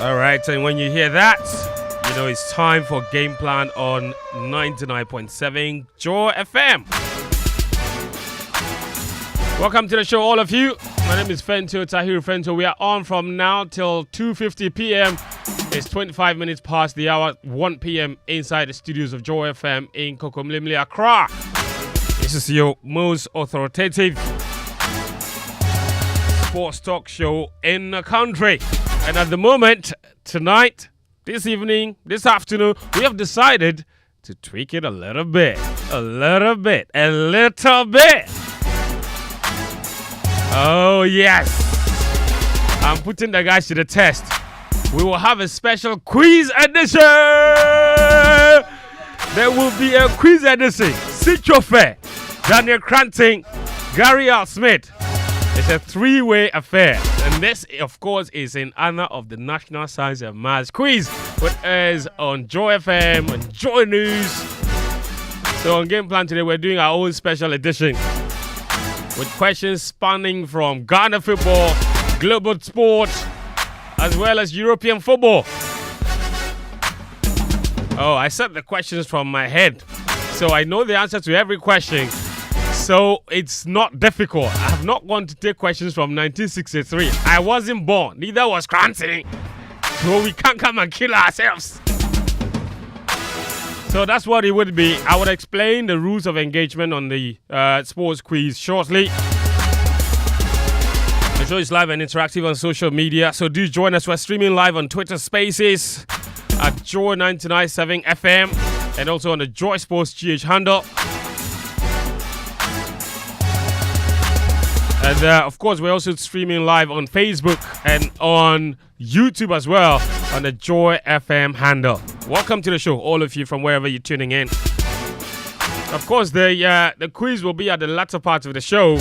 All right, and when you hear that, you know it's time for Game Plan on 99.7 Joy FM. Welcome to the show, all of you. My name is Fentuo Tahiru Fentuo. We are on from now till 2:50 p.m. It's 25 minutes past the hour, 1 p.m. inside the studios of Joy FM in Kokomlimli, Accra. This is your most authoritative sports talk show in the country. And at the moment, tonight, this evening, this afternoon, we have decided to tweak it a little bit. Oh, yes. I'm putting the guys to the test. We will have a special quiz edition. There will be a quiz edition. Sitsofe, Daniel Koranteng, Gary Al Smith. It's a three-way affair. And this, of course, is in honor of the National Science and Maths Quiz, which is on Joy FM, on Joy News. So on Game Plan today, we're doing our own special edition with questions spanning from Ghana football, global sport, as well as European football. Oh, I set the questions from my head, so I know the answer to every question. So it's not difficult. I have not gone to take questions from 1963. I wasn't born. Neither was Koranteng. So we can't come and kill ourselves. So that's what it would be. I would explain the rules of engagement on the sports quiz shortly. The show is live and interactive on social media. So do join us. We're streaming live on Twitter Spaces at Joy 99.7 FM and also on the Joy Sports GH handle. And of course, we're also streaming live on Facebook and on YouTube as well on the Joy FM handle. Welcome to the show, all of you from wherever you're tuning in. Of course, the quiz will be at the latter part of the show.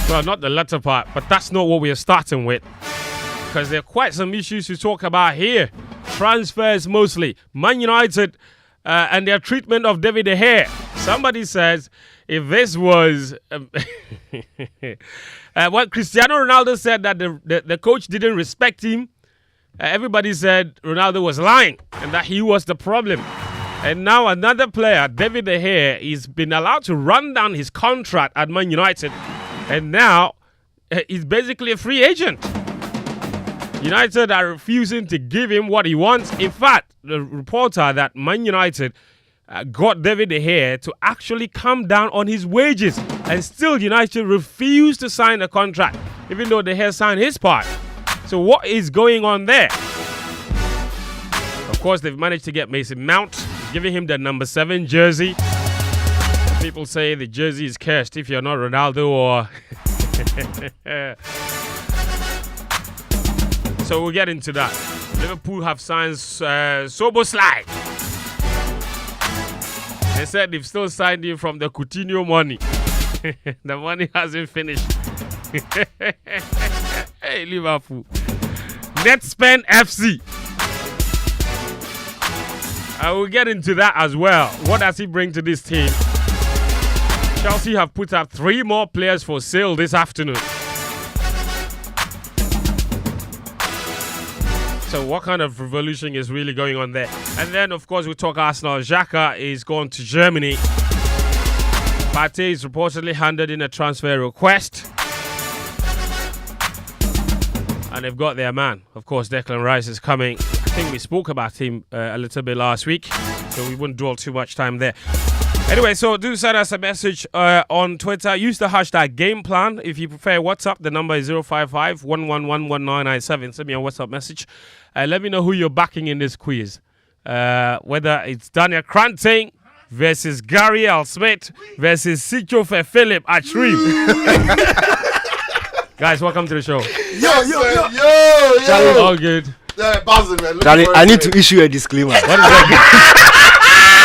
Well, not the latter part, but that's not what we are starting with, because there are quite some issues to talk about here. Transfers mostly. Man United and their treatment of David De Gea. Somebody says, if this was what Cristiano Ronaldo said, that the coach didn't respect him, everybody said Ronaldo was lying and that he was the problem. And now another player, David De Gea, he's been allowed to run down his contract at Man United, and now he's basically a free agent. United are refusing to give him what he wants. In fact, the reporter that Man United got David De Gea to actually come down on his wages, and still United refused to sign a contract, even though De Gea signed his part. So what is going on there? Of course, they've managed to get Mason Mount, giving him the number 7 jersey. People say the jersey is cursed if you're not Ronaldo or... So we'll get into that. Liverpool have signed Soboslai. They said they've still signed him from the Coutinho money. The money hasn't finished. Hey, Liverpool. Netspend FC. I will get into that as well. What does he bring to this team? Chelsea have put up 3 more players for sale this afternoon. So what kind of revolution is really going on there? And then, of course, we talk Arsenal. Xhaka is going to Germany. Partey is reportedly handed in a transfer request. And they've got their man. Of course, Declan Rice is coming. I think we spoke about him a little bit last week, so we wouldn't dwell too much time there. Anyway, so do send us a message on Twitter. Use the hashtag GamePlan. If you prefer WhatsApp, the number is 055-111-1997. Send me a WhatsApp message. Let me know who you're backing in this quiz. Whether it's Daniel Koranteng versus Gary L. Smith versus Sitsofe Philip Atsrim. Guys, welcome to the show. Yo. Charlie, all good. Yeah, buzzing, man. Charlie, I need to issue a disclaimer. What is that?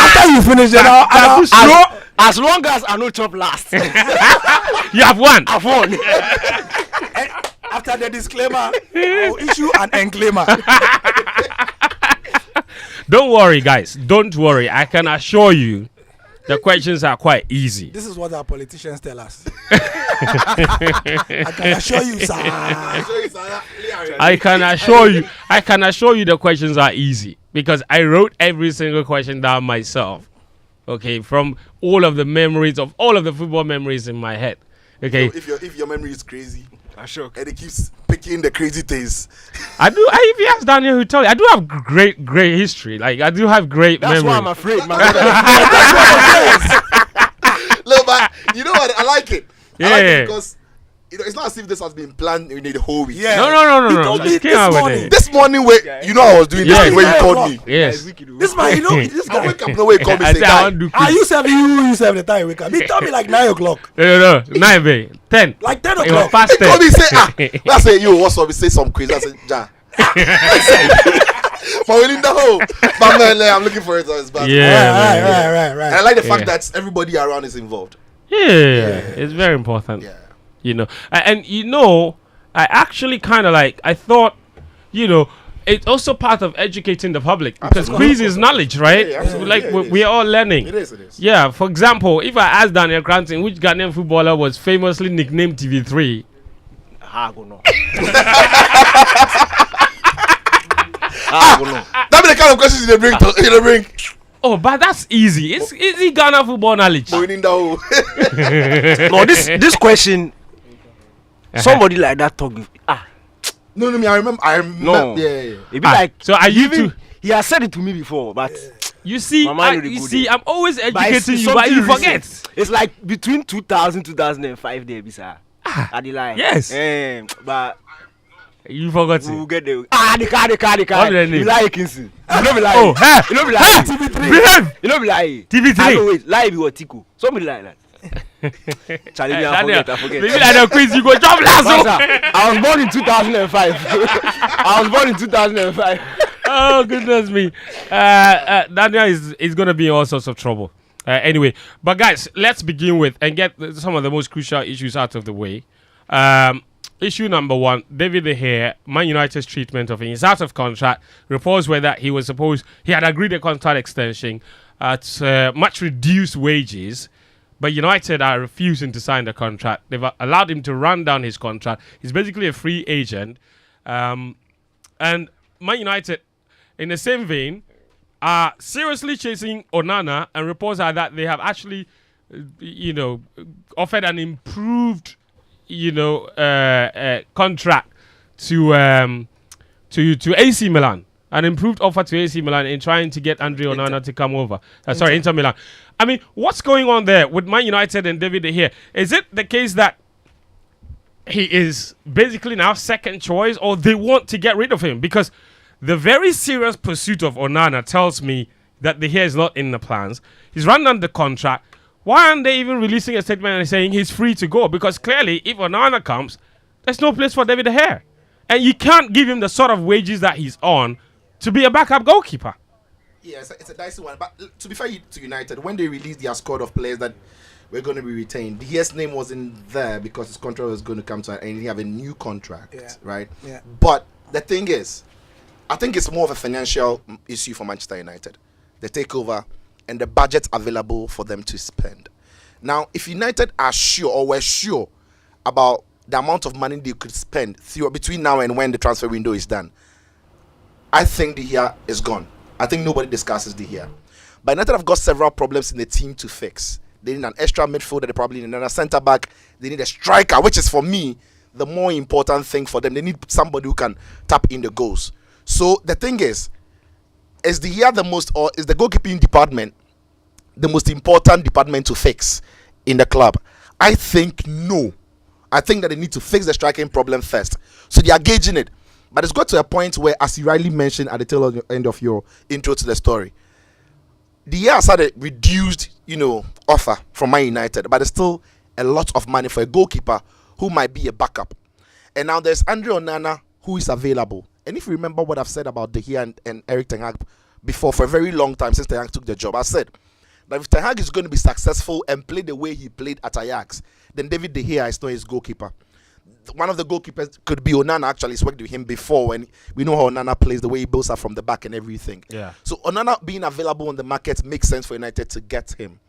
After you finish it, as long as I no chop last. You have won. I've won. After the disclaimer, I'll issue an enclaimer. Don't worry, guys. Don't worry. I can assure you the questions are quite easy. This is what our politicians tell us. I can assure you, sir. I can assure you the questions are easy because I wrote every single question down myself. Okay, from all of the memories of all of the football memories in my head. Okay. So if your memory is crazy, and it keeps picking the crazy things. If you ask Daniel, who tell you, I do have great history. Like I do have great memory. That's why I'm afraid, man. Look, but you know what? I like it. Yeah. I like it because it's not as if this has been planned in the whole week. Yeah. No. Just came out with it. This morning, I was doing this thing where you called me. Yes. This man, this guy wake up, no way, call me. Say, you 7 the time you wake up. He told me like 9 o'clock. No, 9, babe. 10. Like 10 It was o'clock. past He 10. called me, say, I say, yo, what's up? He say some crazy. I said, Ja. But within the whole, but man, I'm looking for it. So it's bad. Yeah, right. And I like the fact that everybody around is involved. Yeah, it's very important. Yeah. You know, I actually kind of I thought, it's also part of educating the public because quiz is knowledge, right? Yeah, we are all learning. It is. Yeah, for example, if I ask Daniel Koranteng which Ghanaian footballer was famously nicknamed TV3, That be the kind of questions they bring. oh, but that's easy. It's easy Ghana football knowledge. No, this question, somebody like that talk. No, I remember. No. Yeah. It be like. So are you too? He has said it to me before, but You see, I'm always educating you, but something you forget. it's like between 2000 2005 there, bisa. At the line. Yes. But You forgot we'll it. get there. The car. What did they name? You lie, Kinsley. You don't be lying. Oh, hey, You don't be lying. behave. You don't be lying. TV3. I know, wait. Lie be what Tico. Somebody like that. Charlie, I forget. Maybe like the quiz, you go jump last. I was born in 2005. Oh, goodness me. Daniel is going to be in all sorts of trouble. Anyway, but guys, let's begin with and get some of the most crucial issues out of the way. Issue number 1, David De Gea, Man United's treatment of him. He's out of contract. Reports were that he had agreed a contract extension at much reduced wages, but United are refusing to sign the contract. They've allowed him to run down his contract. He's basically a free agent. And Man United, in the same vein, are seriously chasing Onana, and reports are that they have actually, offered an improved, contract to AC Milan, an improved offer to AC Milan in trying to get Andre Onana to come over. Inter Milan. I mean, what's going on there with Man United and David De Gea? Is it the case that he is basically now second choice, or they want to get rid of him? Because the very serious pursuit of Onana tells me that De Gea is not in the plans. He's run down the contract. Why aren't they even releasing a statement and saying he's free to go? Because clearly, if Onana comes, there's no place for David De Gea. And you can't give him the sort of wages that he's on to be a backup goalkeeper. Yeah, it's a dicey one. But to be fair to United, when they released their squad of players that were going to be retained, his name wasn't there because his contract was going to come to an end and he have a new contract, right? Yeah. But the thing is, I think it's more of a financial issue for Manchester United. The takeover and the budget available for them to spend. Now, if United are sure or were sure about the amount of money they could spend between now and when the transfer window is done, I think De Gea is gone. I think nobody discusses De Gea. But United have got several problems in the team to fix. They need an extra midfielder, they probably need another centre back, they need a striker, which is for me the more important thing for them. They need somebody who can tap in the goals. So the thing is De Gea the most, or is the goalkeeping department the most important department to fix in the club? I think no. I think that they need to fix the striking problem first. So they are gauging it. But it's got to a point where, as you rightly mentioned at the tail end of your intro to the story, De Gea has had a reduced, offer from Man United, but there's still a lot of money for a goalkeeper who might be a backup. And now there's Andre Onana who is available. And if you remember what I've said about De Gea and Erik ten Hag before, for a very long time since ten Hag took the job, I said that if ten Hag is going to be successful and play the way he played at Ajax, then David De Gea is not his goalkeeper. One of the goalkeepers could be Onana. Actually, he's worked with him before, and we know how Onana plays, the way he builds up from the back and everything. Yeah. So Onana being available on the market makes sense for United to get him.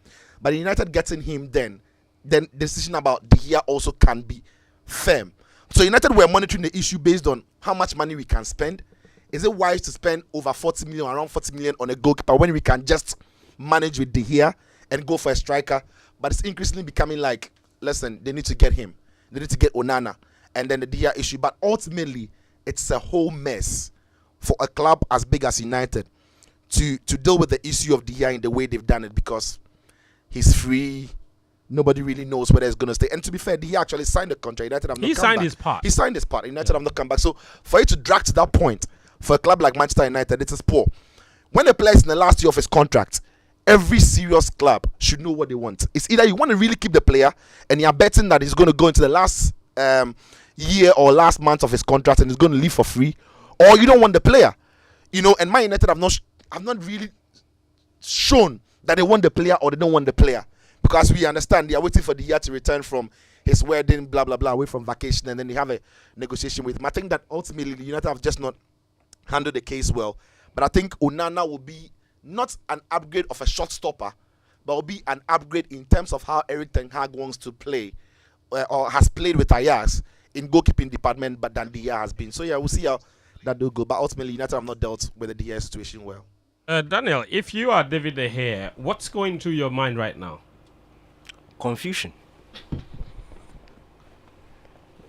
But United getting him, then the decision about De Gea also can be firm. So United were monitoring the issue based on how much money we can spend. Is it wise to spend over 40 million, around 40 million on a goalkeeper when we can just manage with De Gea and go for a striker? But it's increasingly becoming like, listen, they need to get him. They need to get Onana. And then the De Gea issue. But ultimately, it's a whole mess for a club as big as United to deal with the issue of De Gea in the way they've done it, because he's free. Nobody really knows whether he's going to stay. And to be fair, De Gea actually signed the contract. United have not come back. He signed his part. United have not come back. So for you to drag to that point, for a club like Manchester United, it is poor. When a player is in the last year of his contract, every serious club should know what they want. It's either you want to really keep the player and you're betting that he's going to go into the last year or last month of his contract and he's going to leave for free, or you don't want the player. And Man United have not really shown that they want the player or they don't want the player, because we understand they are waiting for the year to return from his wedding, blah blah blah, away from vacation, and then they have a negotiation with him. I think that ultimately the United have just not handled the case well. But I think Onana will be not an upgrade of a shot stopper, but will be an upgrade in terms of how Erik ten Hag wants to play or has played with Ajax in goalkeeping department, but than De Gea has been. So yeah, we'll see how that will go. But ultimately, United have not dealt with the De Gea situation well. Daniel, if you are David De Gea, what's going through your mind right now? Confusion.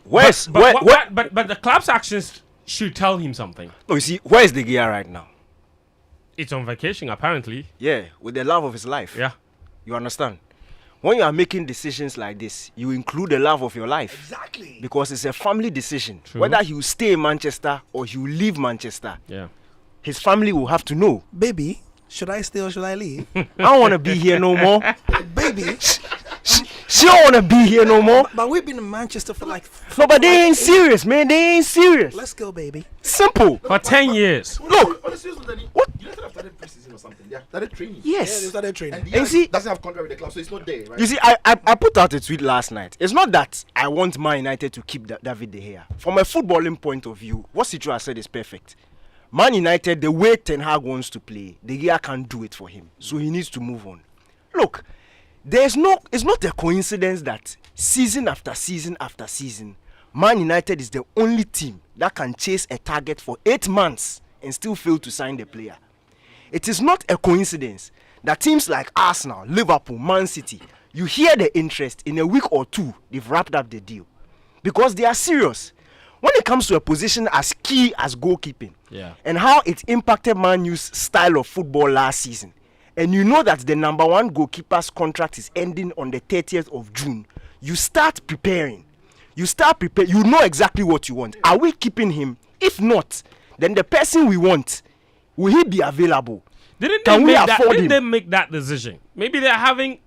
But the club's actions should tell him something. No, you see, where is De Gea right now? It's on vacation, apparently. Yeah, with the love of his life. Yeah. You understand? When you are making decisions like this, you include the love of your life. Exactly. Because it's a family decision. True. Whether he will stay in Manchester or he will leave Manchester. Yeah. His family will have to know. Baby, should I stay or should I leave? I don't want to be here no more. Baby. She don't want to be here no more. But we've been in Manchester for like... No, but they ain't serious, man. They ain't serious. Let's go, baby. Simple. For 10 years. Look. What? You have started preseason or something. Yeah, started training. Yes. Yeah, they started training. And you see, doesn't have contract with the club, so it's not there, right? You see, I put out a tweet last night. It's not that I want Man United to keep David De Gea. From a footballing point of view, what Sitsofe has said is perfect. Man United, the way Ten Hag wants to play, De Gea can't do it for him. So he needs to move on. Look, it's not a coincidence that season after season after season, Man United is the only team that can chase a target for 8 months and still fail to sign the player. It is not a coincidence that teams like Arsenal, Liverpool, Man City, you hear the interest, in a week or two, they've wrapped up the deal. Because they are serious. When it comes to a position as key as goalkeeping, and how it impacted Man U's style of football last season, and you know that the number one goalkeeper's contract is ending on the 30th of June, you start preparing. You know exactly what you want. Are we keeping him? If not, then the person we want, will he be available? Didn't they make that decision? Maybe they're having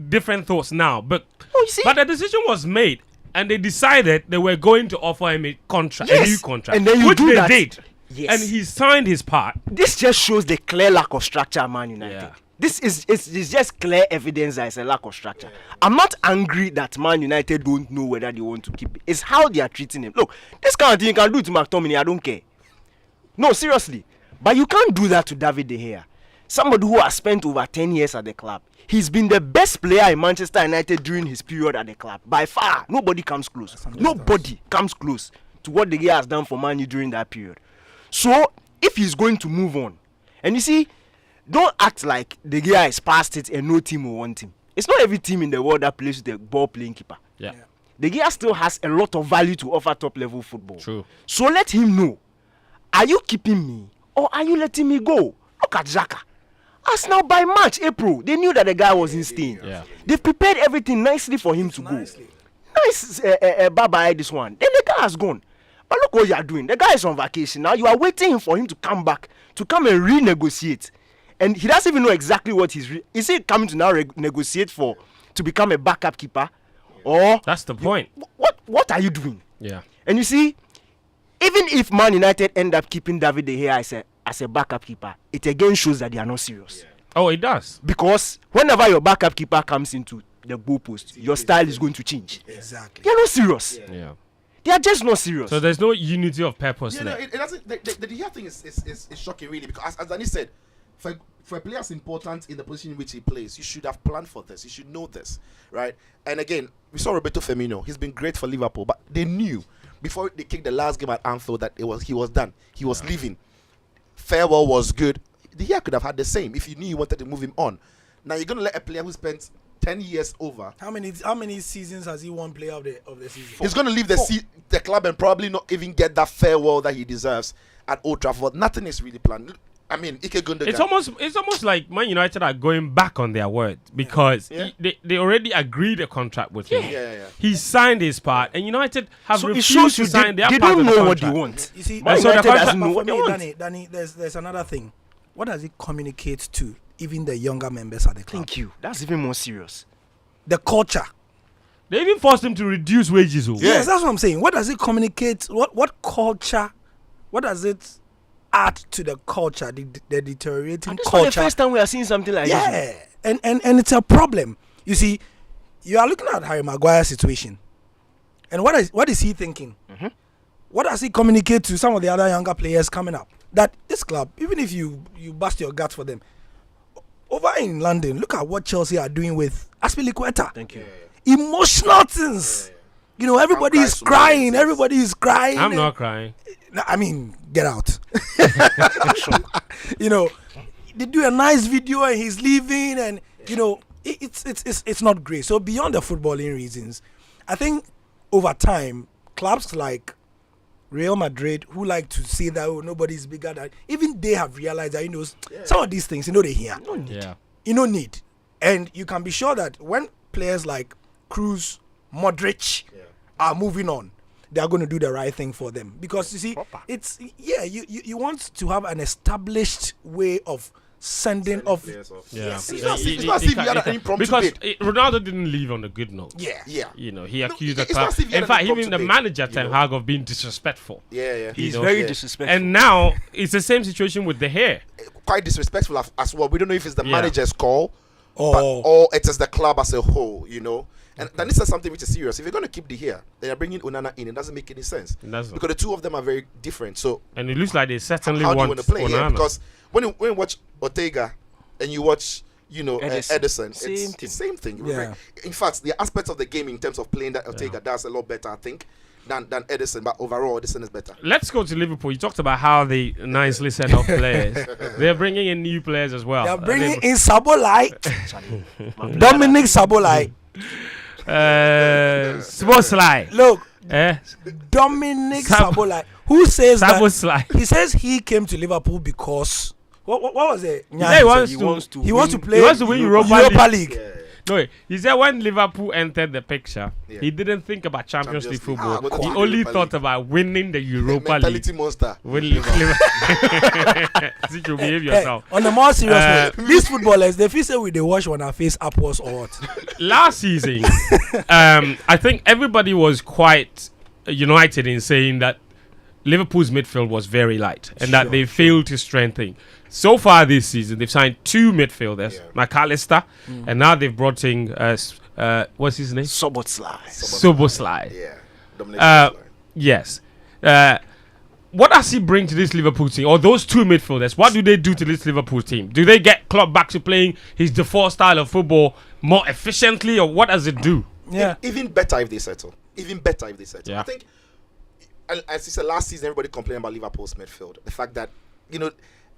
different thoughts now, but the decision was made, and they decided they were going to offer him a contract, a new contract, and then which they did. Yes. and he signed his part. This just shows the clear lack of structure at Man United. Yeah. This is it's just clear evidence that it's a lack of structure. I'm not angry that Man United don't know whether they want to keep it. It's how they are treating him. Look, this kind of thing you can do to McTominay, I don't care. No, seriously. But you can't do that to David De Gea. Somebody who has spent over 10 years at the club. He's been the best player in Manchester United during his period at the club. By far, nobody comes close. Nobody comes close to what De Gea has done for Man U during that period. So, if he's going to move on, and you see, don't act like De Gea is past it and no team will want him. It's not every team in the world that plays with a ball-playing keeper. Yeah. De Gea still has a lot of value to offer top-level football. True. So let him know, are you keeping me or are you letting me go? Look at Xhaka. As now by March, April, they knew that the guy was in staying. Yeah. They've prepared everything nicely for him to go. Nice, bye-bye this one. Then the guy has gone. But look what you are doing. The guy is on vacation now. You are waiting for him to come back, to come and renegotiate. And he doesn't even know exactly what is he coming to now negotiate for to become a backup keeper? Or That's the point. what are you doing? Yeah. And you see, even if Man United end up keeping David De Gea as a backup keeper, it again shows that they are not serious. Oh, it does. Because whenever your backup keeper comes into the goalpost, your style is going to change. Exactly. They are not serious. Yeah. They are just not serious. So there's no unity of purpose Yeah, no, there. it doesn't. The De Gea thing is shocking, really, because as Danny said, for a player as important in the position in which he plays, you should have planned for this. You should know this, right? And again, we saw Roberto Firmino. He's been great for Liverpool, but they knew before they kicked the last game at Anfield that he was done. He was leaving. Farewell was good. De Gea could have had the same if you knew you wanted to move him on. Now you're going to let a player who spent 10 years over. How many seasons has he won player of the season? He's going to leave the club and probably not even get that farewell that he deserves at Old Trafford. Nothing is really planned. I mean, Ike Gundogan. It's almost like Man United are going back on their word because they already agreed a contract with him. Yeah. He signed his part, and United have so it refused shows to you sign their they part don't of the know what they contract. want. You see, Man United doesn't know but what for they me, want. Danny, there's another thing. What does it communicate to even the younger members at the club? Thank you. That's even more serious. The culture. They even forced him to reduce wages. Yes, that's what I'm saying. What does it communicate? What culture? What does it add to the culture? The deteriorating And this is not the culture. first time we are seeing something like this. Yeah, and it's a problem. You see, you are looking at Harry Maguire's situation, and what is he thinking? What does he communicate to some of the other younger players coming up? That this club, even if you bust your guts for them, over in London, look at what Chelsea are doing with Aspilicueta. Thank you. Emotional things. You know, everybody is crying. Everybody is crying. I'm not crying. I mean, get out. You know, they do a nice video and he's leaving, and you know, it's not great. So beyond the footballing reasons, I think over time, clubs like Real Madrid, who like to say that nobody's bigger than, even they have realized that some of these things they hear. Yeah. You don't need, and you can be sure that when players like Cruz, Modric are moving on, they are going to do the right thing for them, because you see, it's you want to have an established way of sending off. Yeah. It's not as if he had an impromptu because bid. Ronaldo didn't leave on a good note. Yeah. You know, he accused the it's club. not as if he had In an fact, even impromptu the bid, manager you Ten know. Hag of being disrespectful. Yeah. He's know, very yeah. disrespectful. And now it's the same situation with De Gea. Quite disrespectful as well. We don't know if it's the Yeah. manager's call Oh. or it is the club as a whole, you know. And then this is something which is serious. If you're going to keep De Gea, then you're bringing Onana in. It doesn't make any sense. It doesn't. Because the two of them are very different. So And it looks like they certainly how do you want want to play? Yeah, Onana. because when you watch Ortega and you watch, Edison, Same it's thing. the same thing. Yeah. In fact, the aspects of the game in terms of playing that Ortega does a lot better, I think, than Edison. But overall, Edison is better. Let's go to Liverpool. You talked about how they nicely send off players. They're bringing in new players as well. They are bringing in Sabolai, Dominic Sabolai. Szoboszlai. Look, Eh? Dominic Sab- Sabolai, who says that Szoboszlai. he says he came to Liverpool because what was it? Yeah, he wants to. He wants to play He wants to win Europa League. League. No, he said when Liverpool entered the picture, Yeah. he didn't think about Champions League football. but he the only Europa thought League. about winning the Europa Mentality League. monster. Win Liverpool. See, you behave Hey, yourself. on the more serious Uh, note, these footballers, they feel say with they wash on our face upwards or what? Last season, I think everybody was quite united in saying that Liverpool's midfield was very light and that they failed to strengthen. So far this season, they've signed 2 midfielders, McAllister, and now they've brought in what's his name? Soboslai. Yeah. Dominic Yes. What does he bring to this Liverpool team? Or those 2 midfielders, what do they do to this Liverpool team? Do they get Klopp back to playing his default style of football more efficiently, or what does it do? Yeah. Even better if they settle. Yeah. I think, as you said, last season, everybody complained about Liverpool's midfield. The fact that,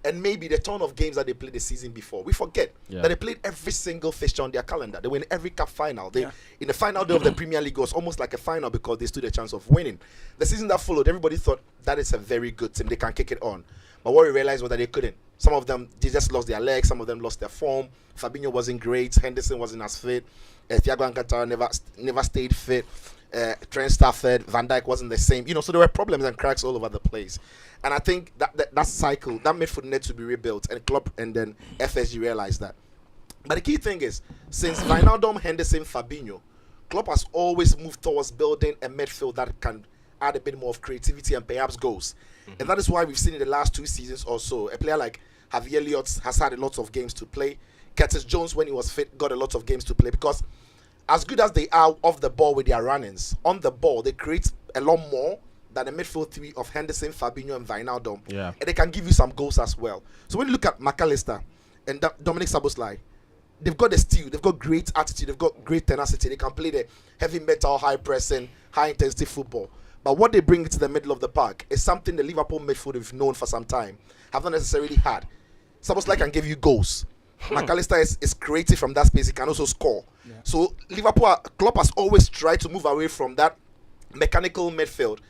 and maybe the ton of games that they played the season before. We forget that they played every single fixture on their calendar. They win every cup final. In the final day of the Premier League, it was almost like a final because they stood a chance of winning. The season that followed, everybody thought that is a very good team. They can kick it on. But what we realized was that they couldn't. Some of them, they just lost their legs. Some of them lost their form. Fabinho wasn't great. Henderson wasn't as fit. Thiago Alcantara never stayed fit. Trent Stafford, Van Dijk wasn't the same. So there were problems and cracks all over the place. And I think that cycle, that midfield needs to be rebuilt. And Klopp and then FSG realized that. But the key thing is, since Wijnaldum, Henderson, Fabinho, Klopp has always moved towards building a midfield that can add a bit more of creativity and perhaps goals. And that is why we've seen in the last 2 seasons or so, a player like Javier Elliott has had a lot of games to play. Curtis Jones, when he was fit, got a lot of games to play because as good as they are off the ball with their run-ins, on the ball, they create a lot more than the midfield 3 of Henderson, Fabinho, and Wijnaldum. Yeah. And they can give you some goals as well. So when you look at McAllister and Dominic Szoboszlai, they've got the steel, they've got great attitude, they've got great tenacity. They can play the heavy metal, high pressing, high intensity football. But what they bring to the middle of the park is something the Liverpool midfield have known for some time, have not necessarily had. Szoboszlai can give you goals. McAllister is creative from that space. He can also score. Yeah. So Klopp has always tried to move away from that mechanical midfield.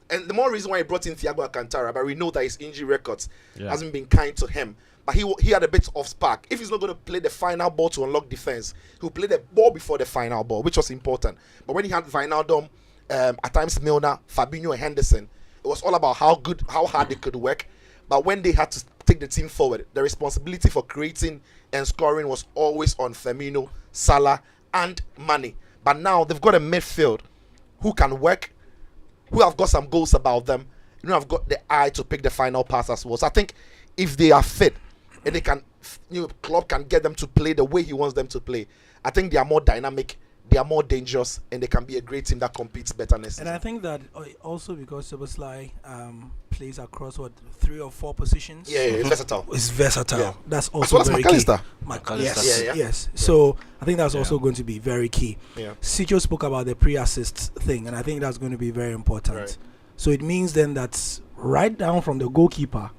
And the more reason why he brought in Thiago Alcantara, but we know that his injury records hasn't been kind to him. But he had a bit of spark. If he's not going to play the final ball to unlock defense, he'll play the ball before the final ball, which was important. But when he had Wijnaldum, at times Milner, Fabinho, and Henderson, it was all about how hard they could work. But when they had to take the team forward, the responsibility for creating and scoring was always on Firmino, Salah, and Mane. But now they've got a midfield who can work, who have got some goals about them, have got the eye to pick the final pass as well. So I think if they are fit and they can, Klopp can get them to play the way he wants them to play, I think they are more dynamic, they are more dangerous, and they can be a great team that competes better next season. And I think that also because Szoboszlai plays across 3 or 4 positions. Yeah, it's versatile. It's versatile. Yeah. That's also as well as very McAllister. Yes, Yeah. yes. So I think that's also going to be very key. Yeah. Sitcho spoke about the pre-assist thing, and I think that's going to be very important. Right. So it means then that right down from the goalkeeper,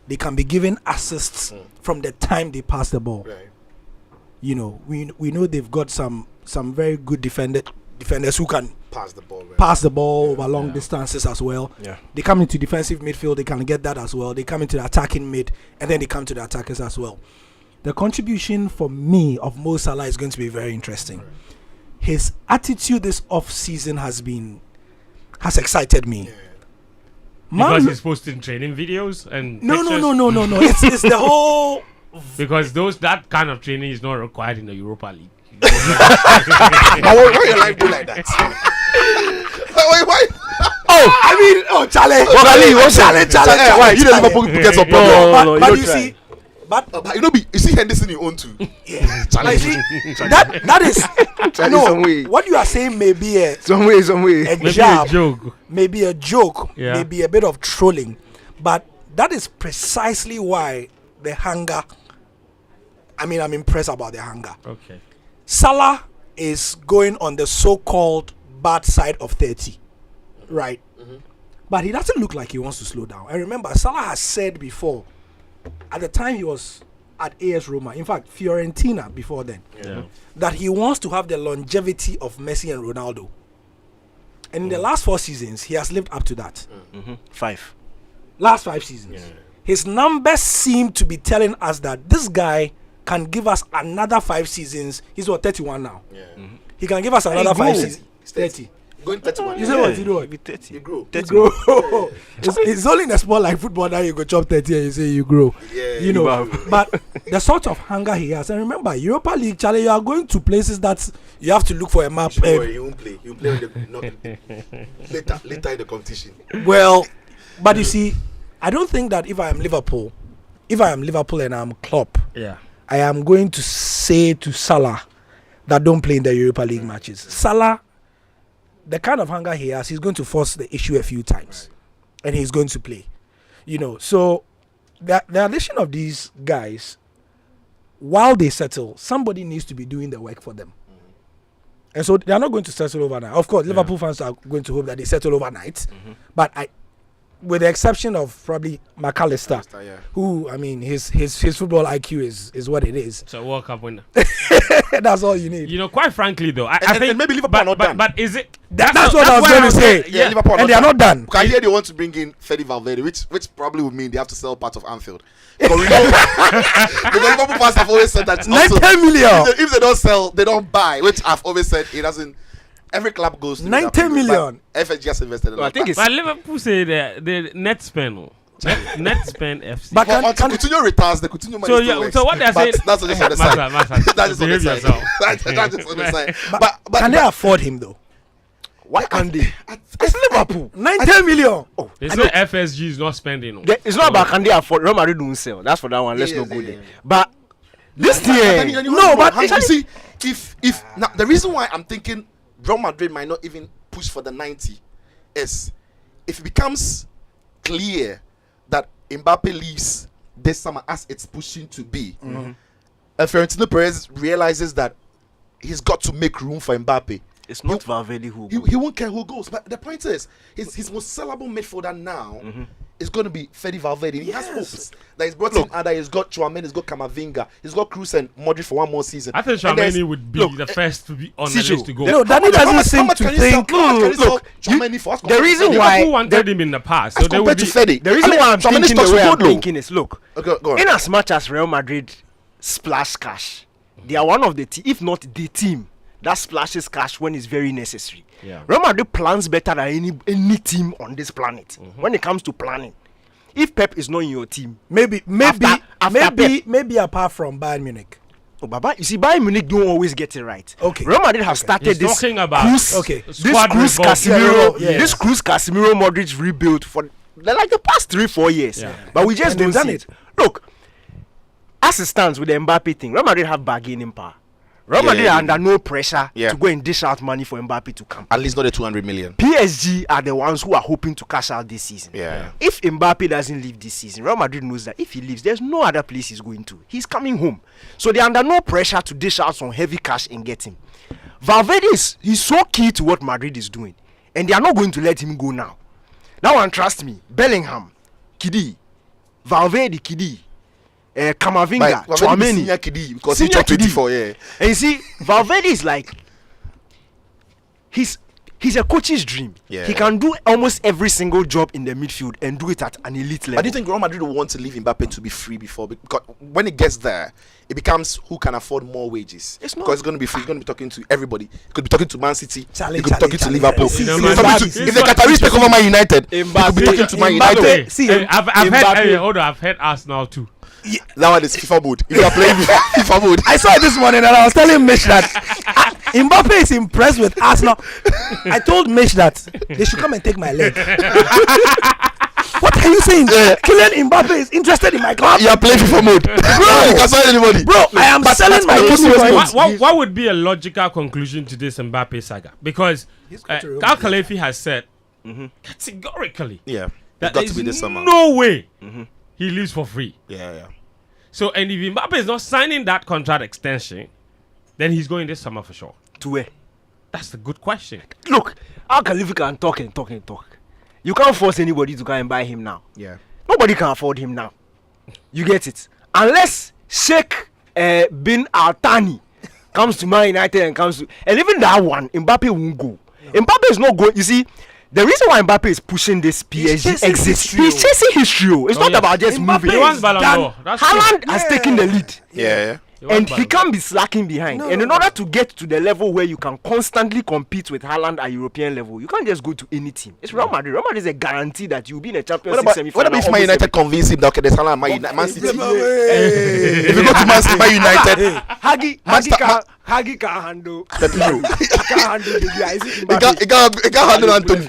they can be given assists from the time they pass the ball. Right. We know they've got some very good defenders who can Pass the ball. Right. pass the ball over long distances as well. Yeah. They come into defensive midfield, they can get that as well. They come into the attacking mid, and then they come to the attackers as well. The contribution for me of Mo Salah is going to be very interesting. Right. His attitude this off-season has excited me. Yeah. Because he's posting training videos and No. pictures? It's the whole. Because that kind of training is not required in the Europa League. Why your life do like that? Why? Charlie. Why? You know Liverpool get some problem. But you see, But you see Henderson you own too. yeah. But you see, that is what you are saying may be a Maybe jab, a joke. maybe a joke, Yeah. maybe a bit of trolling, but that is precisely why the hunger. I'm impressed about the hunger. Okay. Salah is going on the so-called bad side of 30, right? Mm-hmm. But he doesn't look like he wants to slow down. And remember, Salah has said before, at the time he was at AS Roma, in fact, Fiorentina before then, that he wants to have the longevity of Messi and Ronaldo. And in the last 4 seasons, he has lived up to that. 5. Last 5 seasons. Yeah. His numbers seem to be telling us that this guy can give us another 5 seasons. He's 31 now. Yeah. Mm-hmm. He can give us another 5 seasons. 30. Going 31. You say what you do? Be 30. You grow. It's only in the sport like football that you go chop 30 and you say you grow. Yeah. But the sort of hunger he has. And remember, Europa League, Charlie, you are going to places that you have to look for a map. He won't play. He will play later in the competition. Well, But you see, I don't think that if I am Liverpool and I'm Klopp, I am going to say to Salah that don't play in the Europa League matches. Salah, the kind of hunger he has, he's going to force the issue a few times, and he's going to play. So the addition of these guys, while they settle, somebody needs to be doing the work for them. And so they are not going to settle overnight. Of course, Liverpool fans are going to hope that they settle overnight. But with the exception of probably McAllister, who, I mean, his football IQ is what it is. So World Cup winner. That's all you need. Quite frankly though, I think maybe Liverpool are not done. But is it? That's what I was going to say. Yeah, Liverpool and they are not done. I hear they want to bring in Fede Valverde, which probably would mean they have to sell part of Anfield. Because Liverpool fans have always said that 90 million. If they don't sell, they don't buy. Which I've always said it doesn't. Every club goes to 90 million. FS just invested a lot. I think But Liverpool say the net spend. Net spend FC. But until Coutinho retires, the Coutinho money still works. So what they're saying? That's just on the side. That's just on the side. That's just on the side. But can they afford him though? Why can't they? It's Liverpool. 90 million. Oh, they say FSG is not spending. It's not about can they afford. Real Madrid don't sell. That's for that one. Let's not go there. But this year, no. But you see, if now the reason why I'm thinking Real Madrid might not even push for the 90 is if it becomes clear that Mbappe leaves this summer as it's pushing to be, and Florentino Perez realizes that he's got to make room for Mbappe. It's not Valverde who goes. He won't care who goes. But the point is, his most sellable midfielder now is going to be Fede Valverde. He has hopes that he's brought in Ada, he's got Tchouameni, he's got Camavinga, he's got Kroos and Modric for one more season. I think Tchouameni would be the first to be on the list to go. No, Danny doesn't seem to think. The reason why Liverpool wanted him in the past, so they would be. The reason why I'm thinking the way I'm thinking is, look, go on. in as much as Real Madrid splash cash, they are one of the if not the team that splashes cash when it's very necessary. Real Madrid plans better than any team on this planet when it comes to planning. If Pep is not in your team, maybe apart from Bayern Munich. Oh, Baba, you see, Bayern Munich don't always get it right. Okay. Real Madrid have started He's talking about this Kroos Casemiro Modric rebuild for like the past 3-4 years. But we just don't see it. Look, as it stands with the Mbappe thing, Real Madrid have bargaining power. Real Madrid are under no pressure to go and dish out money for Mbappe to come. At least not the 200 million. PSG are the ones who are hoping to cash out this season. If Mbappe doesn't leave this season, Real Madrid knows that if he leaves, there's no other place he's going to. He's coming home. So they're under no pressure to dish out some heavy cash and get him. Valverde he's so key to what Madrid is doing. And they are not going to let him go now. That one, trust me. Bellingham, Kidi, Valverde, Kidi. Camavinga, Tchouameni, because he's 24, and you see, Valverde is like he's a coach's dream. He can do almost every single job in the midfield and do it at an elite level. But do you think Real Madrid will want to leave Mbappe to be free before? Because when it gets there, it becomes who can afford more wages. It's not because it's going to be free. He's going to be talking to everybody. He could be talking to Man City. He could be talking to Liverpool. If the Qataris take over Man United, he could be talking to Man United. I've heard Arsenal too. Yeah. That one is FIFA mode. If you are playing FIFA mode. I saw it this morning and I was telling Mish that Mbappe is impressed with Arsenal. I told Mish that they should come and take my leg. What are you saying? Kylian Mbappe is interested in my club. You are playing FIFA mode. Bro, you can sell anybody. Bro, I am selling my kidney. What would be a logical conclusion to this Mbappe saga? Because Al Khalifi has said categorically that there is no way he leaves for free. So, and if Mbappe is not signing that contract extension, then he's going this summer for sure. To where? That's a good question. Look, Al Khalifi can talk and talk and talk. You can't force anybody to go and buy him now. Nobody can afford him now. You get it? Unless Sheikh bin Al-Thani comes to Man United and even that one, Mbappe won't go. Mbappe is not going. You see, the reason why Mbappe is pushing this PSG exit, he's chasing history. It's not about just moving. He wants Ballon d'Or. Haaland has taken the lead. And he can't be slacking behind. No, and in no, order to get to the level where you can constantly compete with Haaland at European level, you can't just go to any team. It's Real Madrid. Real Madrid is a guarantee that you'll be in a Champions League semi-final. What if Man United convince him that okay, there's Haaland, Man City? If you go to Man United, Hagi can't handle. Can't handle Anthony.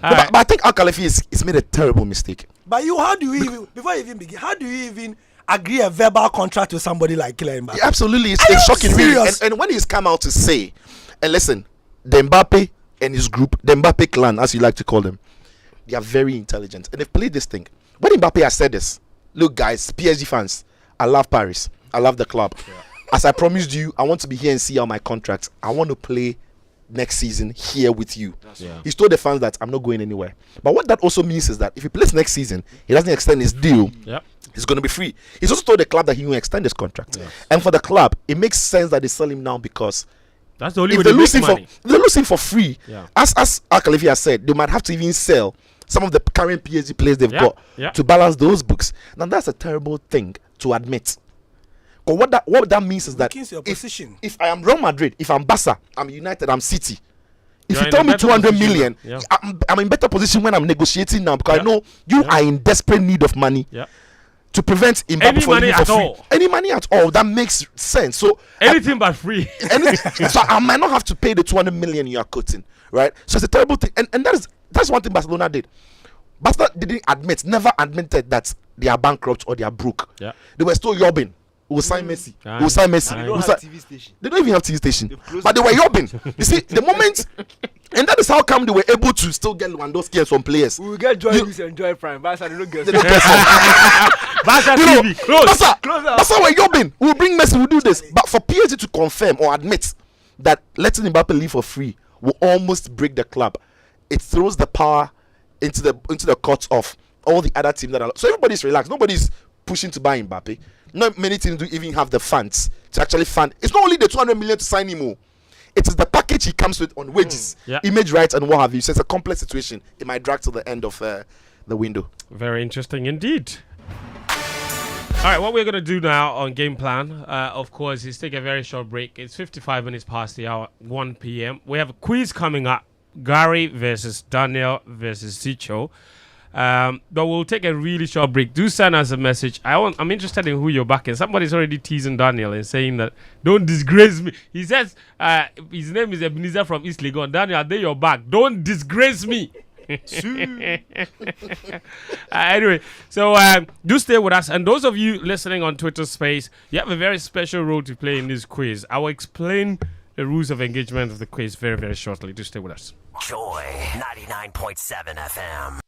But I think Al-Khalifi is made a terrible mistake. But how do you even, before you even begin, how do you even agree a verbal contract with somebody like Kylian Mbappe? Yeah, absolutely, it's shocking. Really. And when he's come out to say, and listen, the Mbappe and his group, the Mbappe clan, as you like to call them, they are very intelligent and they've played this thing. When Mbappe has said this, look, guys, PSG fans, I love Paris, I love the club. Yeah. As I promised you, I want to be here and see out my contract. I want to play next season here with you. He's told the fans that I'm not going anywhere. But what that also means is that if he plays next season, he doesn't extend his deal. He's going to be free. He's also told the club that he will extend his contract. And for the club, it makes sense that they sell him now because that's the only way they're losing they're losing for free. As Al-Khalifi has said, they might have to even sell some of the current PSG players they've got to balance those books. Now that's a terrible thing to admit. But what that means is that if I am Real Madrid, if I'm Barca, I'm United, I'm City. If you tell me 200 million, I'm in better position when I'm negotiating now because I know you are in desperate need of money to prevent Mbappe from leaving for free. Any money at all, that makes sense. So anything but free. So I might not have to pay the 200 million you are quoting, right? So it's a terrible thing, and that's one thing Barcelona did. Barcelona never admitted that they are bankrupt or they are broke. They were still yobbing. We'll sign Messi. We'll sign Messi. They don't have TV station. They don't even have TV station. But they were yobbing. You see, the moment, and that is how come they were able to still get Lewandowski and some players. We will get Joy Luis and Joy Prime. Barca, they don't get Barca TV. That's how we're yobbing. We'll bring Messi, we'll do this. But for PSG to confirm or admit that letting Mbappe leave for free will almost break the club, it throws the power into the court of all the other teams that are. So everybody's relaxed. Nobody's pushing to buy Mbappe. Not many teams do even have the funds to actually fund. It's not only the 200 million to sign him. It is the package he comes with on wages, image rights, and what have you. So it's a complex situation. It might drag to the end of the window. Very interesting indeed. All right, what we're going to do now on game plan, of course, is take a very short break. It's 55 minutes past the hour, 1 p.m. We have a quiz coming up. Gary versus Daniel versus Sicho. But we'll take a really short break. Do send us a message. I'm interested in who you're backing. Somebody's already teasing Daniel and saying that don't disgrace me. He says his name is Ebenezer from East Legon. Daniel, they your back. Don't disgrace me. Anyway, so do stay with us. And those of you listening on Twitter Space, you have a very special role to play in this quiz. I will explain the rules of engagement of the quiz very, very shortly. Do stay with us. Joy 99.7 FM.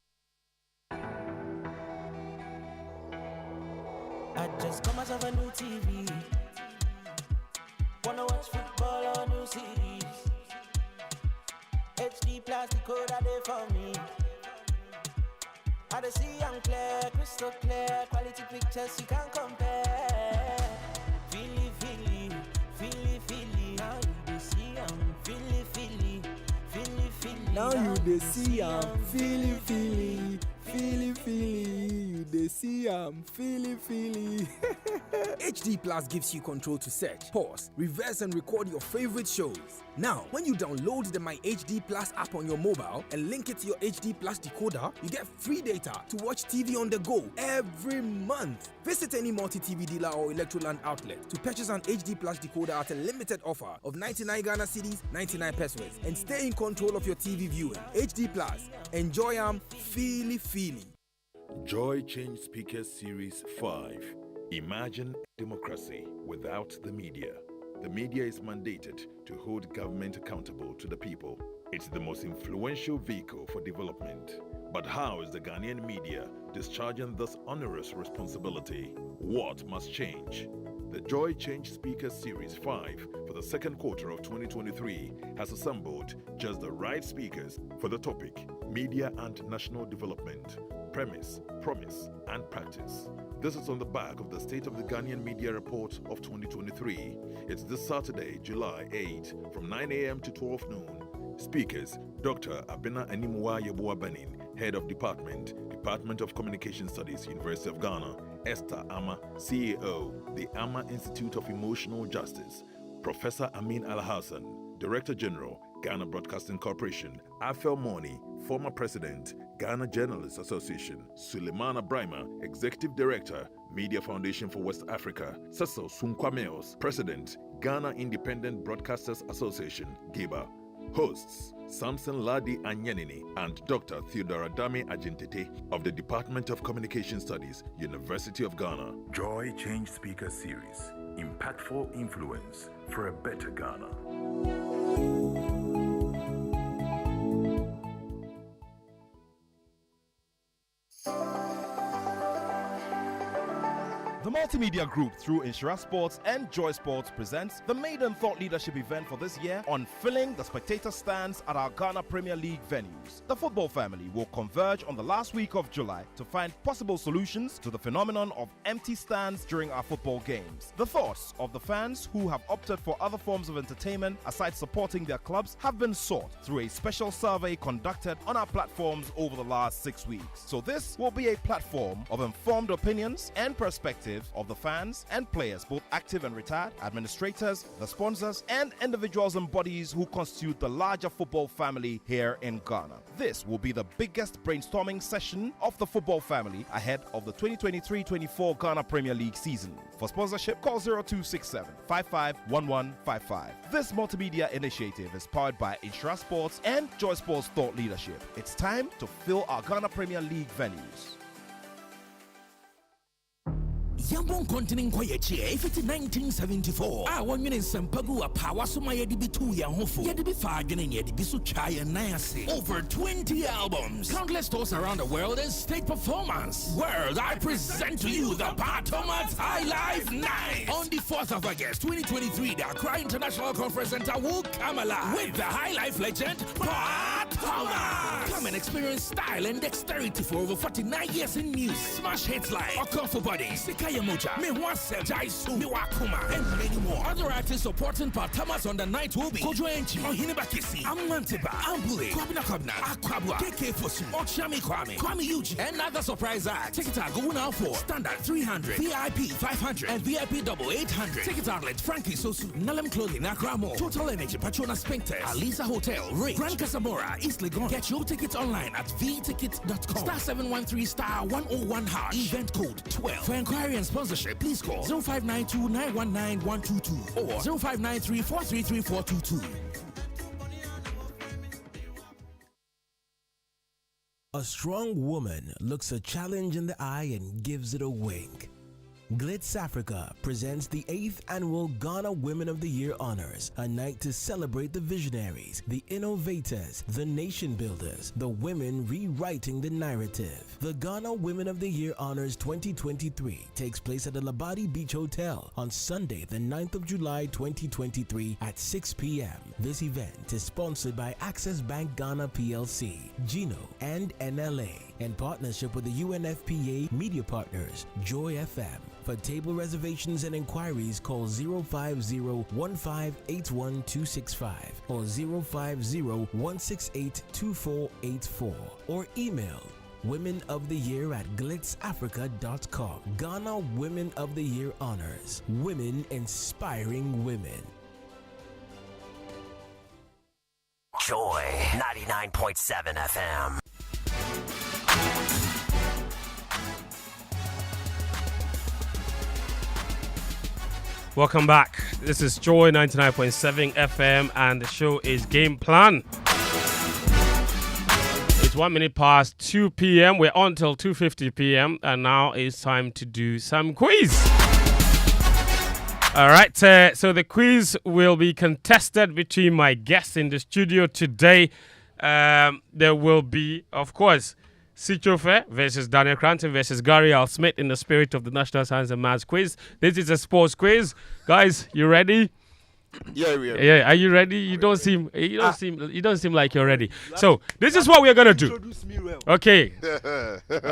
I just got myself a new TV. Wanna watch football or new series. HD plastic code are there for me. I see I'm clear, crystal clear. Quality pictures you can't compare. Feely, feely, feely, feely. Now you dey see I'm feely, feely, feely, feely. Now you dey see I'm feely, feely. Feely, feely, you dey see I'm feely, feely. HD Plus gives you control to search, pause, reverse and record your favorite shows. Now, when you download the My HD Plus app on your mobile and link it to your HD Plus decoder, you get free data to watch TV on the go every month. Visit any multi-TV dealer or Electroland outlet to purchase an HD Plus decoder at a limited offer of 99 Ghana cedis, 99 pesos, and stay in control of your TV viewing. HD Plus, enjoy feely, feely. Joy Change Speakers Series 5. Imagine democracy without the media. The media is mandated to hold government accountable to the people. It's the most influential vehicle for development. But how is the Ghanaian media discharging this onerous responsibility? What must change? The Joy Change Speakers Series 5 for the second quarter of 2023 has assembled just the right speakers for the topic Media and National Development, Premise, Promise and Practice. This is on the back of the State of the Ghanaian Media Report of 2023. It's this Saturday, July 8, from 9 a.m. to 12 noon. Speakers, Dr. Abena Animuwa Yeboah Benin, Head of Department of Communication Studies, University of Ghana, Esther Ama, CEO, the Ama Institute of Emotional Justice, Professor Amin Al-Hassan, Director General, Ghana Broadcasting Corporation, Afel Moni, former President, Ghana Journalists Association, Suleimana Brima, Executive Director, Media Foundation for West Africa, Cecil Sunkwameos, President, Ghana Independent Broadcasters Association, GIBA. Hosts, Samson Ladi Anyanini and Dr. Theodora Dame Ajintete of the Department of Communication Studies, University of Ghana. Joy Change Speaker Series. Impactful influence for a better Ghana. The Multimedia Group, through Insura Sports and Joy Sports, presents the maiden thought leadership event for this year on filling the spectator stands at our Ghana Premier League venues. The football family will converge on the last week of July to find possible solutions to the phenomenon of empty stands during our football games. The thoughts of the fans who have opted for other forms of entertainment aside supporting their clubs have been sought through a special survey conducted on our platforms over the last 6 weeks. So this will be a platform of informed opinions and perspectives of the fans and players, both active and retired, administrators, the sponsors, and individuals and bodies who constitute the larger football family here in Ghana. This will be the biggest brainstorming session of the football family ahead of the 2023-24 Ghana Premier League season. For sponsorship, call 0267 551155. This multimedia initiative is powered by Insura Sports and Joy Sports Thought Leadership. It's time to fill our Ghana Premier League venues. Yambon continuing quiet if it's 1974. I want you in Sampagu, a power so my edibi 2 young hopeful. Yedibi Fagan, Yedibi Suchai and Nayasi. Over 20 albums, countless tours around the world, and state performance. World, I present to you the Patomat High Life Night. On the 4th of August 2023, the Accra International Conference Center will come alive with the High Life legend, Patomat. Come and experience style and dexterity for over 49 years in music. Smash hits like Okofu Body, Sikaya Moja, Me Wase, Jaisu, Me Wakuma, and many more. Other artists supporting Patomat on the night will be Kojo Enchi, Ohinibakisi, Amantiba, Ambule, Kwabna Kwabna, Akwabwa, KK Fosu, Ochami Kwame, Kwame Yuji, and other surprise acts. Tickets are going out for Standard 300, VIP 500, and VIP Double 800. Ticket outlet Frankie Sosu, Nalem Clothing, Akramo, Total Energy, Patrona Spinkters, Alisa Hotel, Ray, Grand Casamora, East Legon. Get your tickets online at vtickets.com. Star 713 star 101 hash. Event code 12. For inquiry and sponsorship, please call 0592 919 122 or 0593 433 422. A strong woman looks a challenge in the eye and gives it a wink. Glitz Africa presents the 8th annual Ghana Women of the Year Honors, a night to celebrate the visionaries, the innovators, the nation builders, the women rewriting the narrative. The Ghana Women of the Year Honors 2023 takes place at the Labadi Beach Hotel on Sunday, the 9th of July 2023 at 6 p.m. This event is sponsored by Access Bank Ghana PLC, Gino, and NLA, in partnership with the UNFPA Media Partners, Joy FM. For table reservations and inquiries, call 050-1581-265 or 050-168-2484 or email womenoftheyear@glitzafrica.com. Ghana Women of the Year Honors. Women inspiring women. Joy 99.7 FM. Welcome back. This is Joy 99.7 FM and the show is Game Plan. It's 1 minute past 2 p.m. We're on till 2:50 p.m. and now it's time to do some quiz. All right, so the quiz will be contested between my guests in the studio today. There will be, of course, Sitsofe versus Daniel Koranteng versus Gary Al Smith in the spirit of the National Science and Maths quiz. This is a sports quiz. Guys, you ready? Yeah, we are. Yeah, are you ready? You don't seem like you're ready. So, this is what we're going to do. Okay.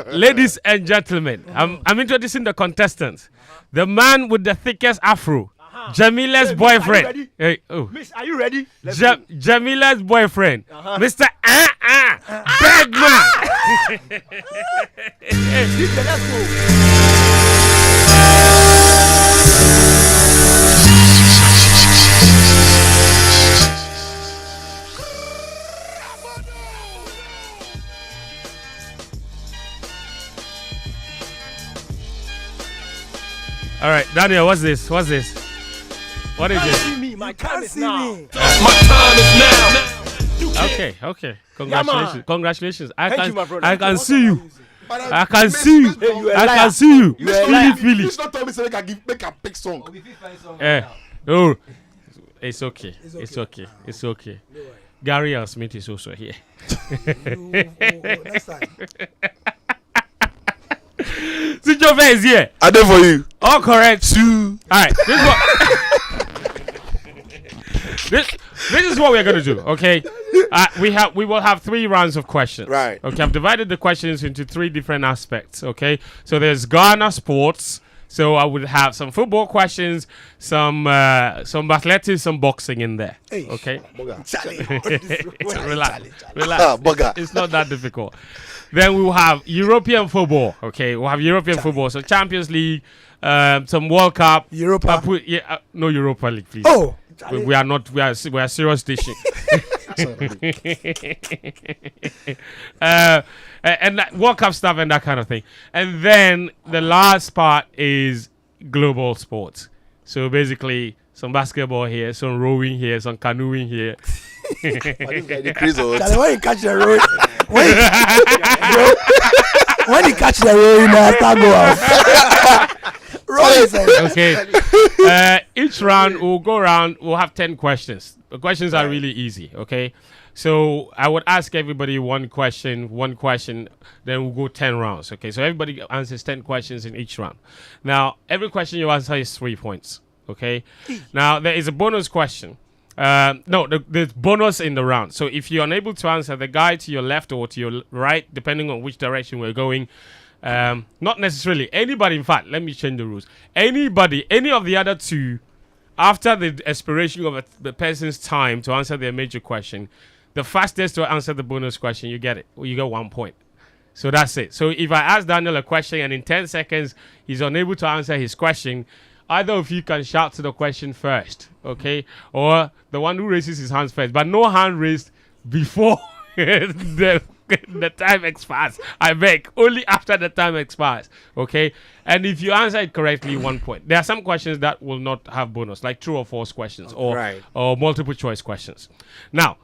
Ladies and gentlemen, I'm introducing the contestants. The man with the thickest afro. Jamila's boyfriend. Hey, Miss, are you ready? Jamila's boyfriend, Mr. Bergman. Let's go. All right, Daniel, what's this? What is it? See me. My time is now. Okay. Congratulations. Congratulations. Thank you, my brother. I can see you. I can see you. I can see you. Philly. Please not tell me so I can make a big song. Oh, it's okay. It's okay. Gary L. Smith is also here. Next time. Sitsofe is here. I did for you. All correct. All right. This is what we're gonna do. Okay. We will have 3 rounds of questions. Right. Okay. I've divided the questions into 3 different aspects. Okay. So there's Ghana sports. So I would have some football questions, some athletics, some boxing in there. Hey. Okay. Relax. It's not that difficult. Then we will have European football. Okay, we'll have European football. So Champions League, some World Cup. Europa. No Europa League, please. Oh, we are not. We are a serious station. And that World Cup stuff and that kind of thing. And then the last part is global sports. So basically, some basketball here, some rowing here, some canoeing here. When you catch the road, when you catch the road, you start go out. Okay. Each round we'll go around. We'll have 10 questions. The questions are really easy. Okay. So I would ask everybody one question. Then we'll go 10 rounds. Okay. So everybody answers 10 questions in each round. Now every question you answer is 3 points. Okay. Now there is a bonus question. There's bonus in the round. So if you're unable to answer, the guy to your left or to your right, depending on which direction we're going, not necessarily anybody. In fact, let me change the rules. Any of the other 2, after the expiration of the person's time to answer their major question, the fastest to answer the bonus question, you get it. You get 1 point. So that's it. So if I ask Daniel a question and in 10 seconds he's unable to answer his question, either of you can shout to the question first, okay? Or the one who raises his hands first. But no hand raised before the time expires. I beg. Only after the time expires, okay? And if you answer it correctly, 1 point. There are some questions that will not have bonus, like true or false questions or multiple choice questions. Now,